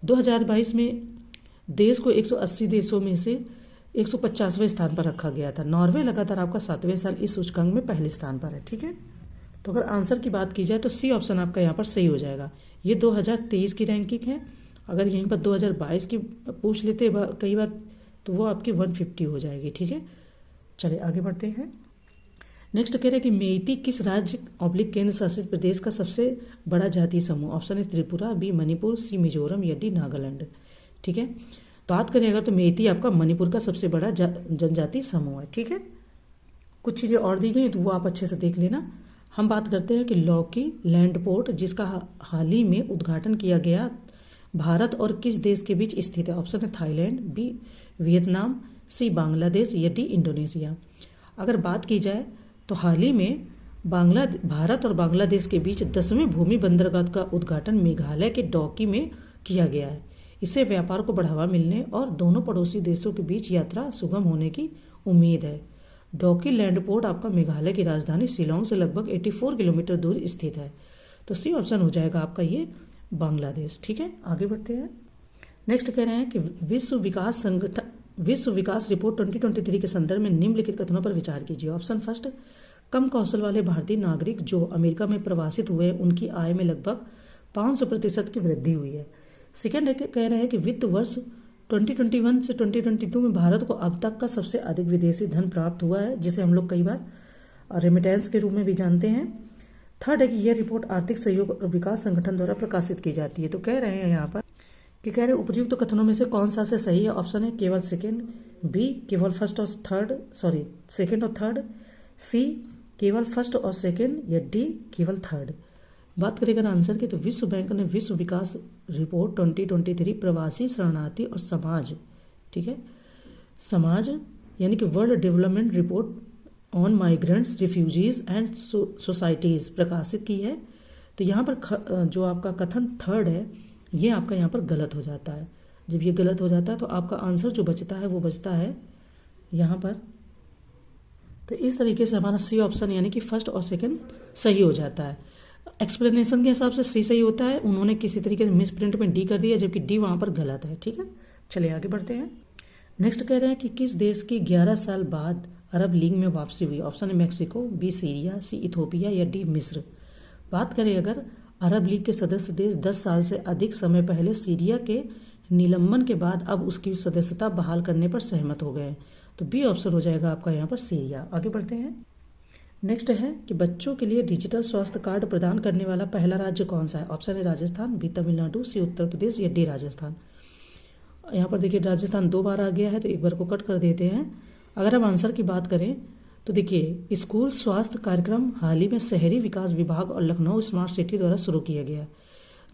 2022 में देश को 180 देशों में से 150वें स्थान पर रखा गया था। नॉर्वे लगातार आपका 7वें साल इस सूचकांक में पहले स्थान पर है। ठीक है, तो अगर आंसर की बात की जाए तो सी ऑप्शन आपका यहाँ पर सही हो जाएगा। ये 2023 की रैंकिंग है। अगर यहीं पर 2022 की पूछ लेते कई बार तो वो आपकी 150 हो जाएगी। ठीक है, चलिए आगे बढ़ते हैं। नेक्स्ट कह रहे हैं कि मेइती किस राज्य केंद्र शासित प्रदेश का सबसे बड़ा जातीय समूह? ऑप्शन है त्रिपुरा, बी मणिपुर, सी मिजोरम या डी नागालैंड। ठीक है, बात करें अगर तो मेइती आपका मणिपुर का सबसे बड़ा जनजातीय समूह है। ठीक है, कुछ चीज़ें और दी गई तो वो आप अच्छे से देख लेना। हम बात करते हैं कि लौकी लैंड पोर्ट जिसका हाल ही में उद्घाटन किया गया भारत और किस देश के बीच स्थित है? ऑप्शन है थाईलैंड, बी वियतनाम, सी बांग्लादेश या डी इंडोनेशिया। अगर बात की जाए तो हाल ही में भारत और बांग्लादेश के बीच 10वें भूमि बंदरगाह का उद्घाटन मेघालय के डौकी में किया गया है। इससे व्यापार को बढ़ावा मिलने और दोनों पड़ोसी देशों के बीच यात्रा सुगम होने की उम्मीद है। डौकी लैंड पोर्ट आपका मेघालय की राजधानी शिलोंग से लगभग 84 किलोमीटर दूर स्थित है। तो सी ऑप्शन हो जाएगा आपका ये बांग्लादेश। ठीक है, आगे बढ़ते हैं। नेक्स्ट कह रहे हैं कि विश्व विकास रिपोर्ट 2023 के संदर्भ में निम्नलिखित कथनों पर विचार कीजिए। ऑप्शन फर्स्ट, कम कौशल वाले भारतीय नागरिक जो अमेरिका में प्रवासित हुए उनकी आय में लगभग 500% की वृद्धि हुई है। सेकेंड है कह रहे हैं कि वित्त वर्ष 2021 से 2022 में भारत को अब तक का सबसे अधिक विदेशी धन प्राप्त हुआ है, जिसे हम लोग कई बार रेमिटेंस के रूप में भी जानते हैं। थर्ड है कि यह रिपोर्ट आर्थिक सहयोग और विकास संगठन द्वारा प्रकाशित की जाती है। तो कह रहे हैं यहाँ पर कि कह रहे हैं उपयुक्त कथनों में से कौन सा से सही है। ऑप्शन है केवल सेकेंड, बी केवल फर्स्ट और थर्ड, सेकेंड और थर्ड, सी केवल फर्स्ट और सेकेंड, या डी केवल थर्ड। बात करें अगर आंसर की तो विश्व बैंक ने विश्व विकास रिपोर्ट 2023 प्रवासी, शरणार्थी और समाज, ठीक है, समाज यानी कि world development report on migrants, refugees and societies प्रकाशित की है। तो यहाँ पर जो आपका कथन थर्ड है ये आपका यहाँ पर गलत हो जाता है। जब ये गलत हो जाता है तो आपका आंसर जो बचता है वो बचता है यहाँ पर। तो इस तरीके से हमारा सी ऑप्शन यानी कि फर्स्ट और सेकंड सही हो जाता है। एक्सप्लेनेशन के हिसाब से सी सही होता है, उन्होंने किसी तरीके से मिस प्रिंट में डी कर दिया जबकि डी वहाँ पर गलत है। ठीक है, चलिए आगे बढ़ते हैं। नेक्स्ट कह रहे हैं कि किस देश की 11 साल बाद अरब लीग में वापसी हुई। ऑप्शन है मैक्सिको, बी सीरिया, सी इथोपिया, या डी मिस्र। बात करें अगर अरब लीग के सदस्य देश 10 साल से अधिक समय पहले सीरिया के निलंबन के बाद अब उसकी सदस्यता बहाल करने पर सहमत हो गए, तो बी ऑप्शन हो जाएगा आपका यहाँ पर सीरिया। आगे बढ़ते हैं। नेक्स्ट है कि बच्चों के लिए डिजिटल स्वास्थ्य कार्ड प्रदान करने वाला पहला राज्य कौन सा है। ऑप्शन है राजस्थान, बी तमिलनाडु, सी उत्तर प्रदेश, या डी राजस्थान। यहाँ पर देखिए राजस्थान 2 बार आ गया है तो एक बार को कट कर देते हैं। अगर हम आंसर की बात करें तो देखिए स्कूल स्वास्थ्य कार्यक्रम हाल ही में शहरी विकास विभाग और लखनऊ स्मार्ट सिटी द्वारा शुरू किया गया।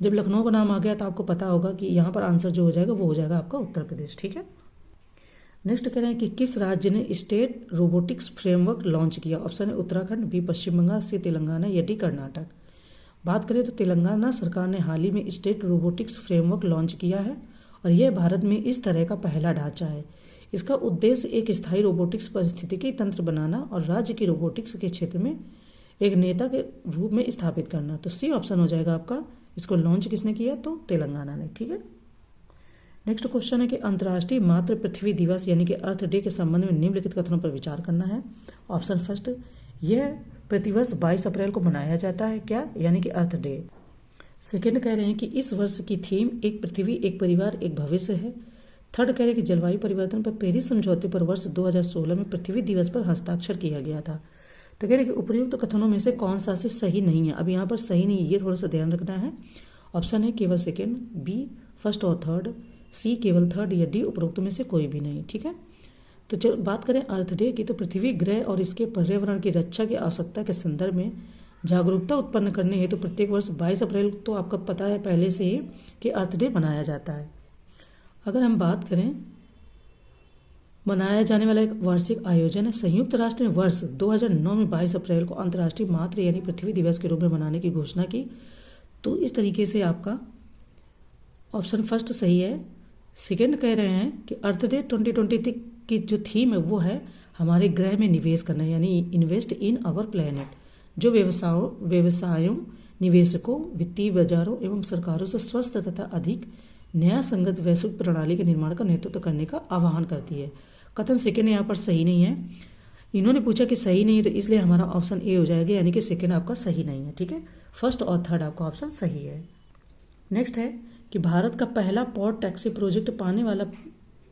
जब लखनऊ का नाम आ गया तो आपको पता होगा कि यहाँ पर आंसर जो हो जाएगा वो हो जाएगा आपका उत्तर प्रदेश। ठीक है, नेक्स्ट कह रहे हैं कि किस राज्य ने स्टेट रोबोटिक्स फ्रेमवर्क लॉन्च किया। ऑप्शन है उत्तराखंड, बी पश्चिम बंगाल, सी तेलंगाना, या डी कर्नाटक। बात करें तो तेलंगाना सरकार ने हाल ही में स्टेट रोबोटिक्स फ्रेमवर्क लॉन्च किया है और यह भारत में इस तरह का पहला ढांचा है। इसका उद्देश्य एक स्थायी रोबोटिक्स पारिस्थितिकी तंत्र बनाना और राज्य की रोबोटिक्स के क्षेत्र में एक नेता के रूप में स्थापित करना। तो सी ऑप्शन हो जाएगा आपका। इसको लॉन्च किसने किया, तो तेलंगाना ने। ठीक है, नेक्स्ट क्वेश्चन है कि अंतर्राष्ट्रीय मातृ पृथ्वी दिवस यानी कि अर्थ डे के संबंध में निम्नलिखित कथनों पर विचार करना है। ऑप्शन फर्स्ट, यह प्रतिवर्ष 22 अप्रैल को मनाया जाता है क्या, यानी कि अर्थ डे। सेकेंड कह रहे हैं कि इस वर्ष की थीम एक पृथ्वी, एक परिवार, एक भविष्य है। थर्ड कह रहे हैं कि जलवायु परिवर्तन पर पेरिस समझौते पर वर्ष 2016 में पृथ्वी दिवस पर हस्ताक्षर किया गया था। तो कह रहे हैं कि उपयुक्त कथनों में से कौन सा से सही नहीं है। अब यहाँ पर सही नहीं, ये थोड़ा सा ध्यान रखना है। ऑप्शन है केवल सेकेंड, बी फर्स्ट और थर्ड, सी केवल थर्ड, या डी उपरोक्त में से कोई भी नहीं। ठीक है, तो जब बात करें अर्थ डे की तो पृथ्वी ग्रह और इसके पर्यावरण की रक्षा की आवश्यकता के संदर्भ में जागरूकता उत्पन्न करने हेतु प्रत्येक वर्ष 22 अप्रैल तो आपका पता है पहले से ही कि अर्थ डे मनाया जाता है। अगर हम बात करें मनाया जाने वाला एक वार्षिक आयोजन है। संयुक्त राष्ट्र ने वर्ष 2009 में 22 अप्रैल को अंतर्राष्ट्रीय मातृ यानी पृथ्वी दिवस के रूप में मनाने की घोषणा की। तो इस तरीके से आपका ऑप्शन फर्स्ट सही है। सेकेंड कह रहे हैं कि अर्थ डे 2023 की जो थीम है वो है हमारे ग्रह में निवेश करना, यानी इन्वेस्ट इन आवर प्लेनेट, जो व्यवसायों, निवेशकों, वित्तीय बाजारों एवं सरकारों से स्वस्थ तथा अधिक न्याय संगत वैश्विक प्रणाली के निर्माण का नेतृत्व करने का आह्वान करती है। कथन सेकेंड यहाँ पर सही नहीं है। इन्होंने पूछा कि सही नहीं है तो इसलिए हमारा ऑप्शन ए हो जाएगा, यानी कि सेकेंड आपका सही नहीं है। ठीक है, फर्स्ट और थर्ड आपका ऑप्शन सही है। नेक्स्ट है कि भारत का पहला पॉड टैक्सी प्रोजेक्ट पाने वाला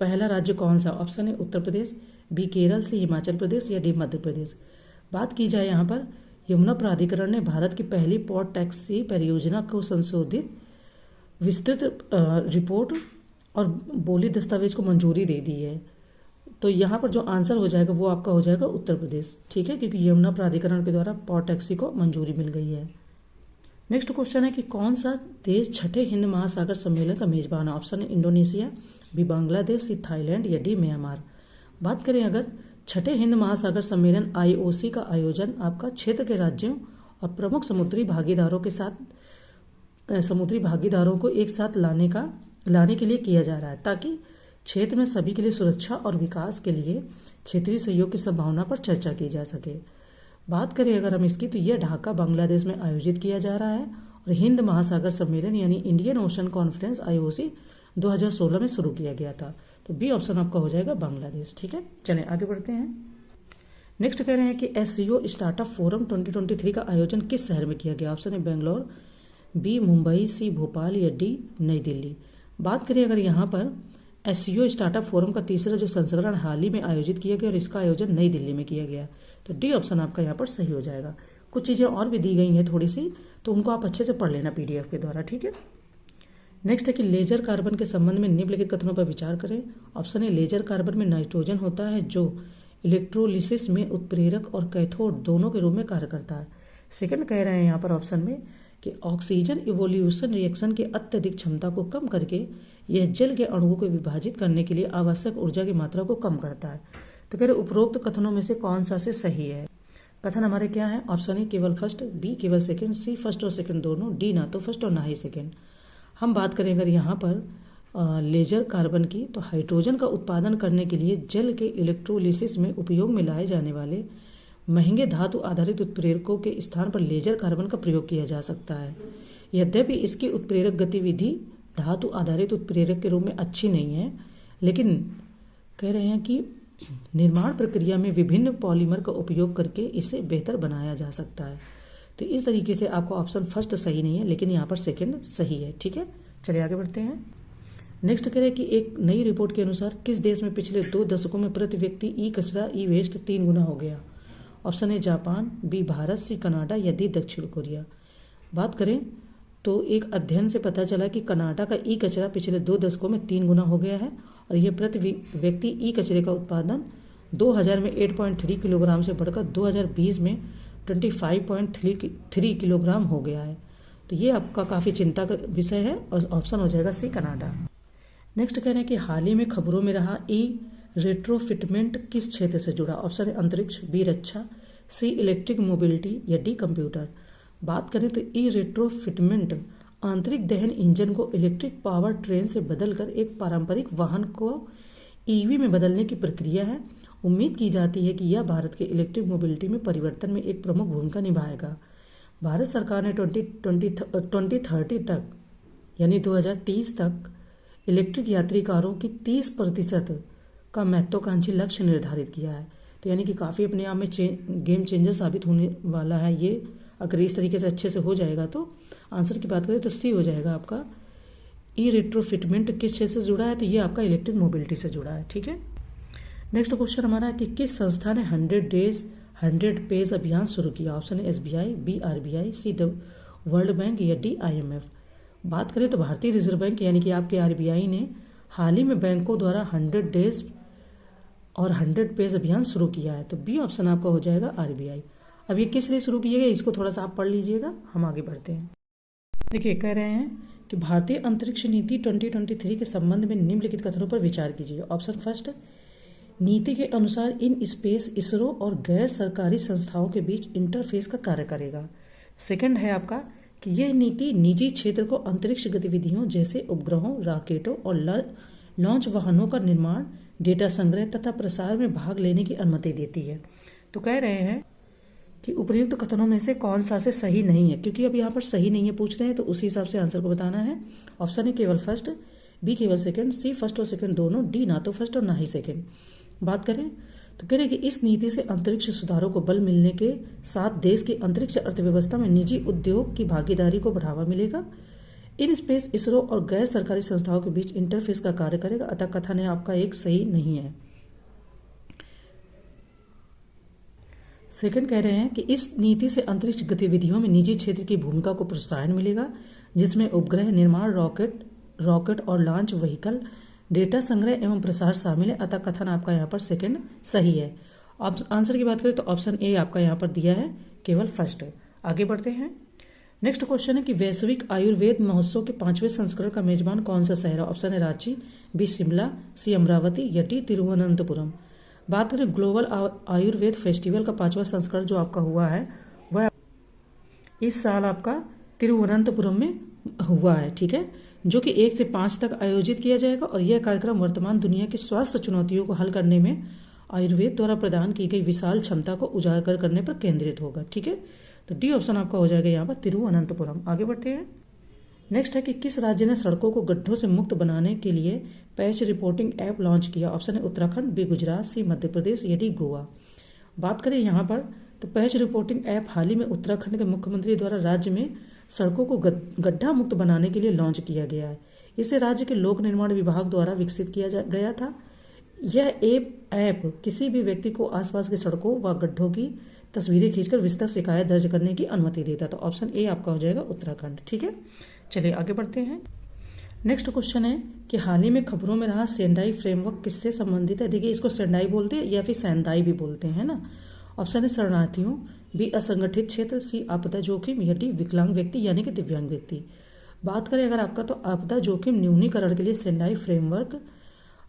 पहला राज्य कौन सा। ऑप्शन है उत्तर प्रदेश, बी केरल, सी हिमाचल प्रदेश, या डी मध्य प्रदेश। बात की जाए यहाँ पर यमुना प्राधिकरण ने भारत की पहली पॉड टैक्सी परियोजना को संशोधित विस्तृत रिपोर्ट और बोली दस्तावेज को मंजूरी दे दी है। तो यहाँ पर जो आंसर हो जाएगा वो आपका हो जाएगा उत्तर प्रदेश। ठीक है, क्योंकि यमुना प्राधिकरण के द्वारा पॉड टैक्सी को मंजूरी मिल गई है। नेक्स्ट क्वेश्चन है कि कौन सा देश छठे हिंद महासागर सम्मेलन का मेजबान है। ऑप्शन है Indonesia, B Bangladesh, C Thailand, या डी म्यांमार। बात करें अगर छठे हिंद महासागर सम्मेलन IOC का आयोजन आपका क्षेत्र के राज्यों और प्रमुख समुद्री भागीदारों को एक साथ लाने के लिए किया जा रहा है, ताकि क्षेत्र में सभी के लिए सुरक्षा और विकास के लिए क्षेत्रीय सहयोग की संभावना पर चर्चा की जा सके। बात करें अगर हम इसकी तो यह ढाका बांग्लादेश में आयोजित किया जा रहा है और हिंद महासागर सम्मेलन यानी इंडियन ओशन कॉन्फ्रेंस IOC 2016 में शुरू किया गया था। तो बी ऑप्शन आपका हो जाएगा बांग्लादेश। ठीक है, चलें आगे बढ़ते हैं। नेक्स्ट कह रहे हैं कि एससीओ स्टार्टअप फोरम 2023 का आयोजन किस शहर में किया गया? ऑप्शन है बेंगलोर, बी मुंबई, सी भोपाल या डी नई दिल्ली। बात करें अगर यहाँ पर एससीओ स्टार्टअप फोरम का तीसरा जो संस्करण हाल ही में आयोजित किया गया और इसका आयोजन नई दिल्ली में किया गया, तो डी ऑप्शन आपका यहाँ पर सही हो जाएगा। कुछ चीज़ें और भी दी गई हैं थोड़ी सी, तो उनको आप अच्छे से पढ़ लेना पीडीएफ के द्वारा। ठीक है, नेक्स्ट है कि लेजर कार्बन के संबंध में निम्नलिखित कथनों पर विचार करें। ऑप्शन है लेजर कार्बन में नाइट्रोजन होता है जो इलेक्ट्रोलिसिस में उत्प्रेरक और कैथोड दोनों के रूप में कार्य करता है। सेकंड कह रहे हैं यहाँ पर ऑप्शन में कि ऑक्सीजन इवोल्यूशन रिएक्शन की अत्यधिक क्षमता को कम करके यह जल के अणुओं को विभाजित करने के लिए आवश्यक ऊर्जा की मात्रा को कम करता है। तो कह रहे उपरोक्त कथनों में से कौन सा से सही है? कथन हमारे क्या है? ऑप्शन ए केवल फर्स्ट, बी केवल सेकंड, सी फर्स्ट और सेकंड दोनों, डी ना तो फर्स्ट और ना ही सेकंड। हम बात करें अगर यहाँ पर लेजर कार्बन की, तो हाइड्रोजन का उत्पादन करने के लिए जल के इलेक्ट्रोलिसिस में उपयोग में लाए जाने वाले महंगे धातु आधारित उत्प्रेरकों के स्थान पर लेजर कार्बन का प्रयोग किया जा सकता है। यद्यपि इसकी उत्प्रेरक गतिविधि धातु आधारित उत्प्रेरक के रूप में अच्छी नहीं है, लेकिन कह रहे हैं कि निर्माण प्रक्रिया में विभिन्न पॉलीमर का उपयोग करके इसे बेहतर बनाया जा सकता है। तो इस तरीके से आपका ऑप्शन फर्स्ट सही नहीं है, लेकिन यहाँ पर सेकंड सही है। ठीक है, चलिए आगे बढ़ते हैं। नेक्स्ट कह रहे हैं कि एक नई रिपोर्ट के अनुसार किस देश में पिछले 2 दशकों में प्रति व्यक्ति ई कचरा ई वेस्ट 3 गुना हो गया? ऑप्शन है Japan, B Bharat, C Canada या डी दक्षिण कोरिया। बात करें तो एक अध्ययन से पता चला कि कनाडा का ई कचरा पिछले 2 दशकों में 3 गुना हो गया है और यह प्रति व्यक्ति ई कचरे का उत्पादन 2000 में 8.3 किलोग्राम से बढ़कर 2020 में 25.3 किलोग्राम हो गया है। तो ये आपका काफ़ी चिंता का विषय है और ऑप्शन हो जाएगा सी कनाडा। नेक्स्ट कह रहे हैं कि हाल ही में खबरों में रहा ई रेट्रोफिटमेंट किस क्षेत्र से जुड़ा? ऑप्शन है अंतरिक्ष, बी रक्षा, सी इलेक्ट्रिक मोबिलिटी या डी कंप्यूटर। बात करें तो ई रेट्रोफिटमेंट आंतरिक दहन इंजन को इलेक्ट्रिक पावर ट्रेन से बदलकर एक पारंपरिक वाहन को ईवी में बदलने की प्रक्रिया है। उम्मीद की जाती है कि यह भारत के इलेक्ट्रिक मोबिलिटी में परिवर्तन में एक प्रमुख भूमिका निभाएगा। भारत सरकार ने 2030 तक यानी 2030 तक इलेक्ट्रिक यात्री कारों की 30% का महत्वाकांक्षी लक्ष्य निर्धारित किया है। तो यानी कि काफ़ी अपने आप में गेम चेंजर साबित होने वाला है ये, अगर इस तरीके से अच्छे से हो जाएगा। तो आंसर की बात करें तो सी हो जाएगा आपका। ई रेट्रोफिटमेंट किस क्षेत्र से जुड़ा है? तो ये आपका इलेक्ट्रिक मोबिलिटी से जुड़ा है। ठीक है, नेक्स्ट क्वेश्चन हमारा है कि किस संस्था ने 100 डेज 100 पेज अभियान शुरू किया? ऑप्शन है एसबीआई, बी आरबीआई, सी वर्ल्ड बैंक या डी आईएमएफ। बात करें तो भारतीय रिजर्व बैंक यानी कि आपके आरबीआई ने हाल ही में बैंकों द्वारा 100 डेज और 100 पेज अभियान शुरू किया है। तो बी ऑप्शन आपका हो जाएगा आरबीआई। अब ये किस लिए शुरू किया गया इसको थोड़ा सा आप पढ़ लीजिएगा, हम आगे बढ़ते हैं। देखिए कह रहे हैं कि भारतीय अंतरिक्ष नीति 2023 के संबंध में निम्नलिखित कथनों पर विचार कीजिए। ऑप्शन फर्स्ट, नीति के अनुसार इन स्पेस इसरो और गैर सरकारी संस्थाओं के बीच इंटरफेस का कार्य करेगा। सेकंड है आपका कि यह नीति निजी क्षेत्र को अंतरिक्ष गतिविधियों जैसे उपग्रहों, रॉकेटों और लॉन्च वाहनों का निर्माण, डेटा संग्रह तथा प्रसार में भाग लेने की अनुमति देती है। तो कह रहे हैं कि उपर्युक्त कथनों में से कौन सा से सही नहीं है, क्योंकि अब यहाँ पर सही नहीं है पूछ रहे हैं, तो उसी हिसाब से आंसर को बताना है। ऑप्शन है केवल फर्स्ट, बी केवल सेकंड, सी फर्स्ट और सेकंड दोनों, डी ना तो फर्स्ट और ना ही सेकंड। बात करें तो कह रहे हैं कि इस नीति से अंतरिक्ष सुधारों को बल मिलने के साथ देश की अंतरिक्ष अर्थव्यवस्था में निजी उद्योग की भागीदारी को बढ़ावा मिलेगा। इन स्पेस इसरो और गैर सरकारी संस्थाओं के बीच इंटरफेस का कार्य करेगा। अतः कथन है आपका एक सही नहीं है। सेकंड कह रहे हैं कि इस नीति से अंतरिक्ष गतिविधियों में निजी क्षेत्र की भूमिका को प्रोत्साहन मिलेगा, जिसमें उपग्रह निर्माण, रॉकेट और लॉन्च व्हीकल, डेटा संग्रह एवं प्रसार शामिल है। अतः कथन आपका यहाँ पर सेकंड सही है। आंसर की बात करें तो ऑप्शन ए आपका यहाँ पर दिया है केवल फर्स्ट। आगे बढ़ते हैं। नेक्स्ट क्वेश्चन है कि वैश्विक आयुर्वेद महोत्सव के 5वें संस्करण का मेजबान कौन सा शहर है? ऑप्शन है रांची, बी शिमला, सी अमरावती या डी तिरुवनंतपुरम। बात करें ग्लोबल आयुर्वेद फेस्टिवल का 5वां संस्करण जो आपका हुआ है वह इस साल आपका तिरुवनंतपुरम में हुआ है। ठीक है, जो कि 1 से 5 तक आयोजित किया जाएगा और यह कार्यक्रम वर्तमान दुनिया की स्वास्थ्य चुनौतियों को हल करने में आयुर्वेद द्वारा प्रदान की गई विशाल क्षमता को उजागर करने पर केंद्रित होगा। ठीक है, तो डी ऑप्शन आपका हो जाएगा यहाँ पर तिरुवनंतपुरम। आगे बढ़ते हैं। नेक्स्ट है कि किस राज्य ने सड़कों को गड्ढों से मुक्त बनाने के लिए पैच रिपोर्टिंग ऐप लॉन्च किया? ऑप्शन है उत्तराखंड, बी गुजरात, सी मध्य प्रदेश या डी गोवा। बात करें यहाँ पर तो पैच रिपोर्टिंग ऐप हाल ही में उत्तराखंड के मुख्यमंत्री द्वारा राज्य में सड़कों को गड्ढा मुक्त बनाने के लिए लॉन्च किया गया है। इसे राज्य के लोक निर्माण विभाग द्वारा विकसित किया गया था। यह ऐप किसी भी व्यक्ति को आसपास की सड़कों व गड्ढों की तस्वीरें खींचकर विस्तृत शिकायत दर्ज करने की अनुमति देता। तो ऑप्शन ए आपका हो जाएगा उत्तराखंड। ठीक है, चलिए आगे बढ़ते हैं। नेक्स्ट क्वेश्चन है कि हाल ही में खबरों में रहा सेंडाई फ्रेमवर्क किससे संबंधित है? देखिए, इसको सेंडाई बोलते हैं या फिर सेंदाई भी बोलते हैं ना। ऑप्शन है शरणार्थियों, बी असंगठित क्षेत्र, सी आपदा जोखिम या डी विकलांग व्यक्ति यानी कि दिव्यांग व्यक्ति। बात करें अगर आपका तो आपदा जोखिम न्यूनीकरण के लिए सेंडाई फ्रेमवर्क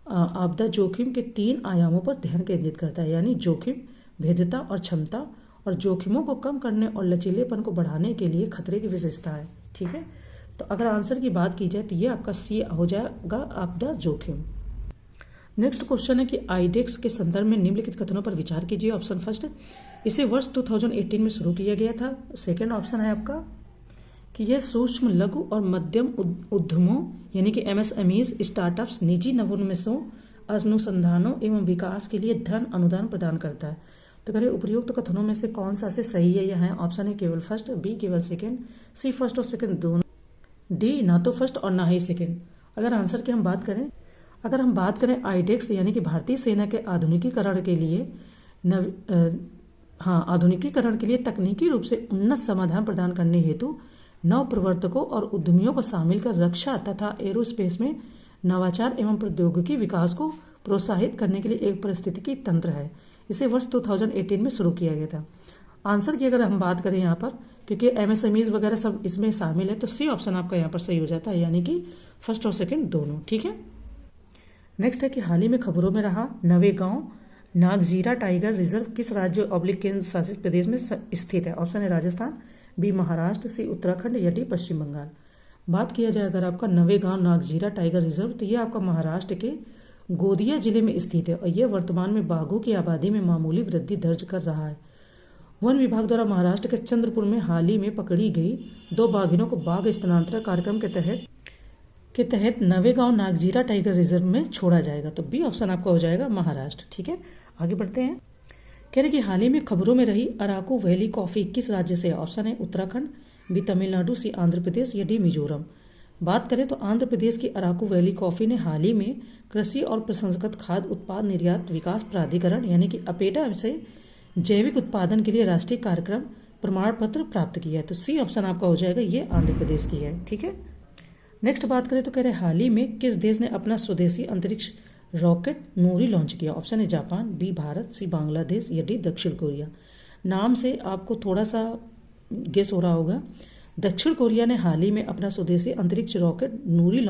आपदा जोखिम के 3 आयामों पर ध्यान केंद्रित करता है, यानी जोखिम, भेद्यता और क्षमता, और जोखिमों को कम करने और लचीलेपन को बढ़ाने के लिए खतरे की विशेषता है। ठीक है, तो अगर आंसर की बात की जाए तो ये आपका सी हो जाएगा, आपदा जोखिम। नेक्स्ट क्वेश्चन है कि आईडेक्स के संदर्भ में निम्नलिखित कथनों पर विचार कीजिए। ऑप्शन फर्स्ट, इसे वर्ष 2018 में शुरू किया गया था। सेकेंड ऑप्शन है आपका कि यह सूक्ष्म, लघु और मध्यम उद्यमों यानी कि एमएसएमईज, स्टार्टअप्स, निजी नवोन्मेषों, अनुसंधानों एवं विकास के लिए धन अनुदान प्रदान करता है। तो करें उपयुक्त कथनों में से कौन सा से सही है? यह है ऑप्शन है केवल फर्स्ट, बी केवल सेकेंड, सी फर्स्ट और सेकेंड दोनों, डी ना तो फर्स्ट और ना ही सेकेंड। अगर आंसर की हम बात करें आईडेक्स यानी कि भारतीय सेना के आधुनिकीकरण के लिए तकनीकी रूप से उन्नत समाधान प्रदान करने हेतु नव प्रवर्तकों और उद्यमियों को शामिल कर रक्षा तथा एरोस्पेस में नवाचार एवं प्रौद्योगिकी विकास को प्रोत्साहित करने के लिए एक पारिस्थितिकी तंत्र है। इसे वर्ष 2018 में शुरू किया गया था। आंसर की अगर हम बात करें यहाँ पर, क्योंकि एमएसएमईज वगैरह सब इसमें शामिल है, तो सी ऑप्शन आपका यहाँ पर सही हो जाता है, यानी कि फर्स्ट और सेकेंड दोनों। ठीक है, नेक्स्ट है कि हाल ही में खबरों में रहा नवेगांव नागजीरा टाइगर रिजर्व किस राज्य / केंद्र शासित प्रदेश में स्थित है? ऑप्शन है राजस्थान, बी महाराष्ट्र, सी उत्तराखंड या डी पश्चिम बंगाल। बात किया जाए अगर आपका नवेगांव नागजीरा टाइगर रिजर्व, तो यह आपका महाराष्ट्र के गोंदिया जिले में स्थित है और यह वर्तमान में बाघों की आबादी में मामूली वृद्धि दर्ज कर रहा है। वन विभाग द्वारा महाराष्ट्र के चंद्रपुर में हाल ही में पकड़ी गई 2 बाघिनों को बाघ स्थानांतरण कार्यक्रम के तहत नवेगांव नागजीरा टाइगर रिजर्व में छोड़ा जाएगा। तो बी ऑप्शन आपका हो जाएगा महाराष्ट्र। ठीक है, आगे बढ़ते हैं। कह रहे कि हाल ही में खबरों में रही अराकू वैली कॉफी किस राज्य से है? ऑप्शन है उत्तराखंड, बी तमिलनाडु, सी आंध्र प्रदेश या डी मिजोरम। बात करें तो आंध्र प्रदेश की अराकू वैली कॉफी ने हाल ही में कृषि और प्रसंस्कृत खाद्य उत्पाद निर्यात विकास प्राधिकरण यानी कि अपेडा से जैविक उत्पादन के लिए राष्ट्रीय कार्यक्रम प्रमाण पत्र प्राप्त किया है। तो सी ऑप्शन आपका हो जाएगा, ये आंध्र प्रदेश की है। ठीक है, नेक्स्ट बात करें तो कह रहे हाल ही में किस देश ने अपना स्वदेशी अंतरिक्ष रॉकेट नूरी लॉन्च किया? ऑप्शन है जापान, बी भारत, सी बांग्लादेश या डी दक्षिण कोरिया। नाम से आपको थोड़ा सा गेस हो रहा होगा। दक्षिण कोरिया ने हाल ही में अपना स्वदेशी अंतरिक्ष रॉकेट नूरी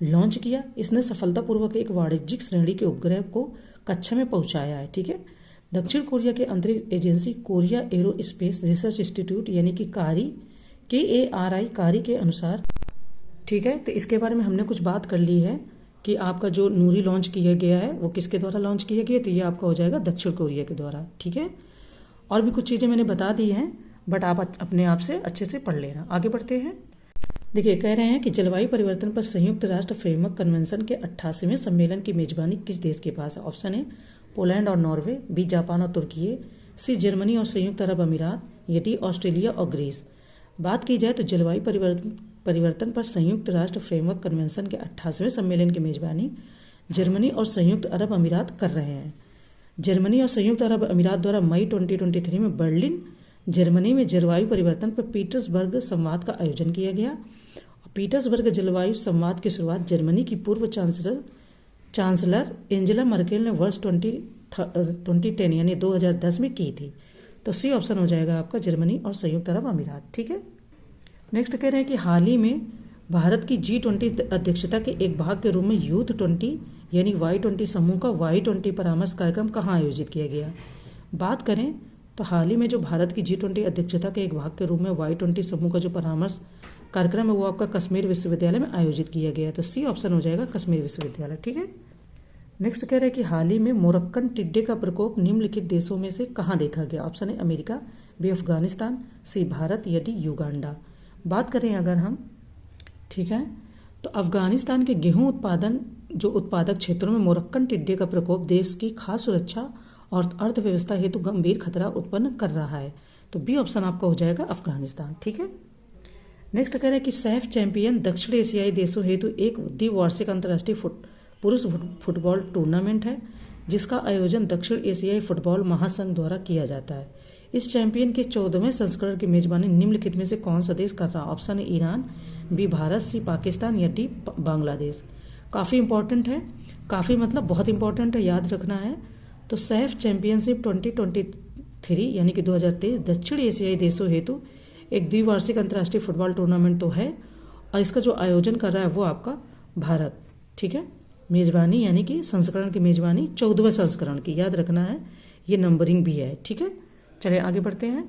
लॉन्च किया। इसने सफलतापूर्वक एक वाणिज्यिक श्रेणी के उपग्रह को कक्षा में पहुंचाया है। ठीक है, दक्षिण कोरिया के अंतरिक्ष agency Korea aerospace research institute यानी कि कारी के अनुसार, ठीक है, तो इसके बारे में हमने कुछ बात कर ली है कि आपका जो नूरी लॉन्च किया गया है वो किसके द्वारा लॉन्च किया गया, तो ये आपका हो जाएगा दक्षिण कोरिया के द्वारा। ठीक है, और भी कुछ चीज़ें मैंने बता दी हैं, बट आप अपने आप से अच्छे से पढ़ लेना। आगे बढ़ते हैं। देखिए, कह रहे हैं कि जलवायु परिवर्तन पर संयुक्त राष्ट्र फ्रेमवर्क कन्वेंशन के 88वें सम्मेलन की मेजबानी किस देश के पास है? ऑप्शन है पोलैंड और नॉर्वे, बी जापान और तुर्की, सी जर्मनी और संयुक्त अरब अमीरात या डी ऑस्ट्रेलिया और ग्रीस। बात की जाए तो जलवायु परिवर्तन पर संयुक्त राष्ट्र फ्रेमवर्क कन्वेंशन के 88वें सम्मेलन की मेजबानी जर्मनी और संयुक्त अरब अमीरात कर रहे हैं। जर्मनी और संयुक्त अरब अमीरात द्वारा मई 2023 में बर्लिन, जर्मनी में जलवायु परिवर्तन पर पीटर्सबर्ग संवाद का आयोजन किया गया। पीटर्सबर्ग जलवायु संवाद की शुरुआत जर्मनी की पूर्व चांसलर एंजेला मर्केल ने वर्ष 2010 यानी 2010 में की थी। तो सी ऑप्शन हो जाएगा आपका जर्मनी और संयुक्त अरब अमीरात। ठीक है, नेक्स्ट कह रहे हैं कि हाल ही में भारत की G20 अध्यक्षता के एक भाग के रूप में यूथ 20 यानी Y20 समूह का Y20 परामर्श कार्यक्रम कहाँ आयोजित किया गया? बात करें तो हाल ही में जो भारत की G20 अध्यक्षता के एक भाग के रूप में Y20 समूह का जो परामर्श कार्यक्रम है वो आपका कश्मीर विश्वविद्यालय में आयोजित किया गया है। तो सी ऑप्शन हो जाएगा कश्मीर विश्वविद्यालय। ठीक है, नेक्स्ट कह रहे हैं कि हाल ही में मोरक्कन टिड्डे का प्रकोप निम्नलिखित देशों में से कहाँ देखा गया? ऑप्शन है अमेरिका, बी अफगानिस्तान, सी भारत या डी युगांडा। बात करें अगर हम, ठीक है, तो अफगानिस्तान के गेहूं जो उत्पादक क्षेत्रों में मोरक्कन टिड्डे का प्रकोप देश की खाद्य सुरक्षा और अर्थव्यवस्था हेतु गंभीर खतरा उत्पन्न कर रहा है। तो बी ऑप्शन आपका हो जाएगा अफगानिस्तान। ठीक है, नेक्स्ट कह रहे हैं कि सैफ चैंपियन दक्षिण एशियाई देशों हेतु एक द्विवार्षिक अंतर्राष्ट्रीय पुरुष फुटबॉल टूर्नामेंट है जिसका आयोजन दक्षिण एशियाई फुटबॉल महासंघ द्वारा किया जाता है। इस चैंपियन के 14वें संस्करण की मेजबानी निम्नलिखित में से कौन सा देश कर रहा है? ऑप्शन है ईरान, बी भारत, सी पाकिस्तान या डी बांग्लादेश। काफ़ी इंपॉर्टेंट है, काफ़ी मतलब बहुत इंपॉर्टेंट है, याद रखना है। तो सैफ चैंपियनशिप 2023 यानी कि 2023 दक्षिण एशियाई देशों हेतु एक द्विवार्षिक अंतर्राष्ट्रीय फुटबॉल टूर्नामेंट तो है और इसका जो आयोजन कर रहा है वो आपका भारत। ठीक है, मेजबानी यानी कि संस्करण की मेजबानी 14वें संस्करण की, याद रखना है, ये नंबरिंग भी है। ठीक है, चलिए आगे बढ़ते हैं।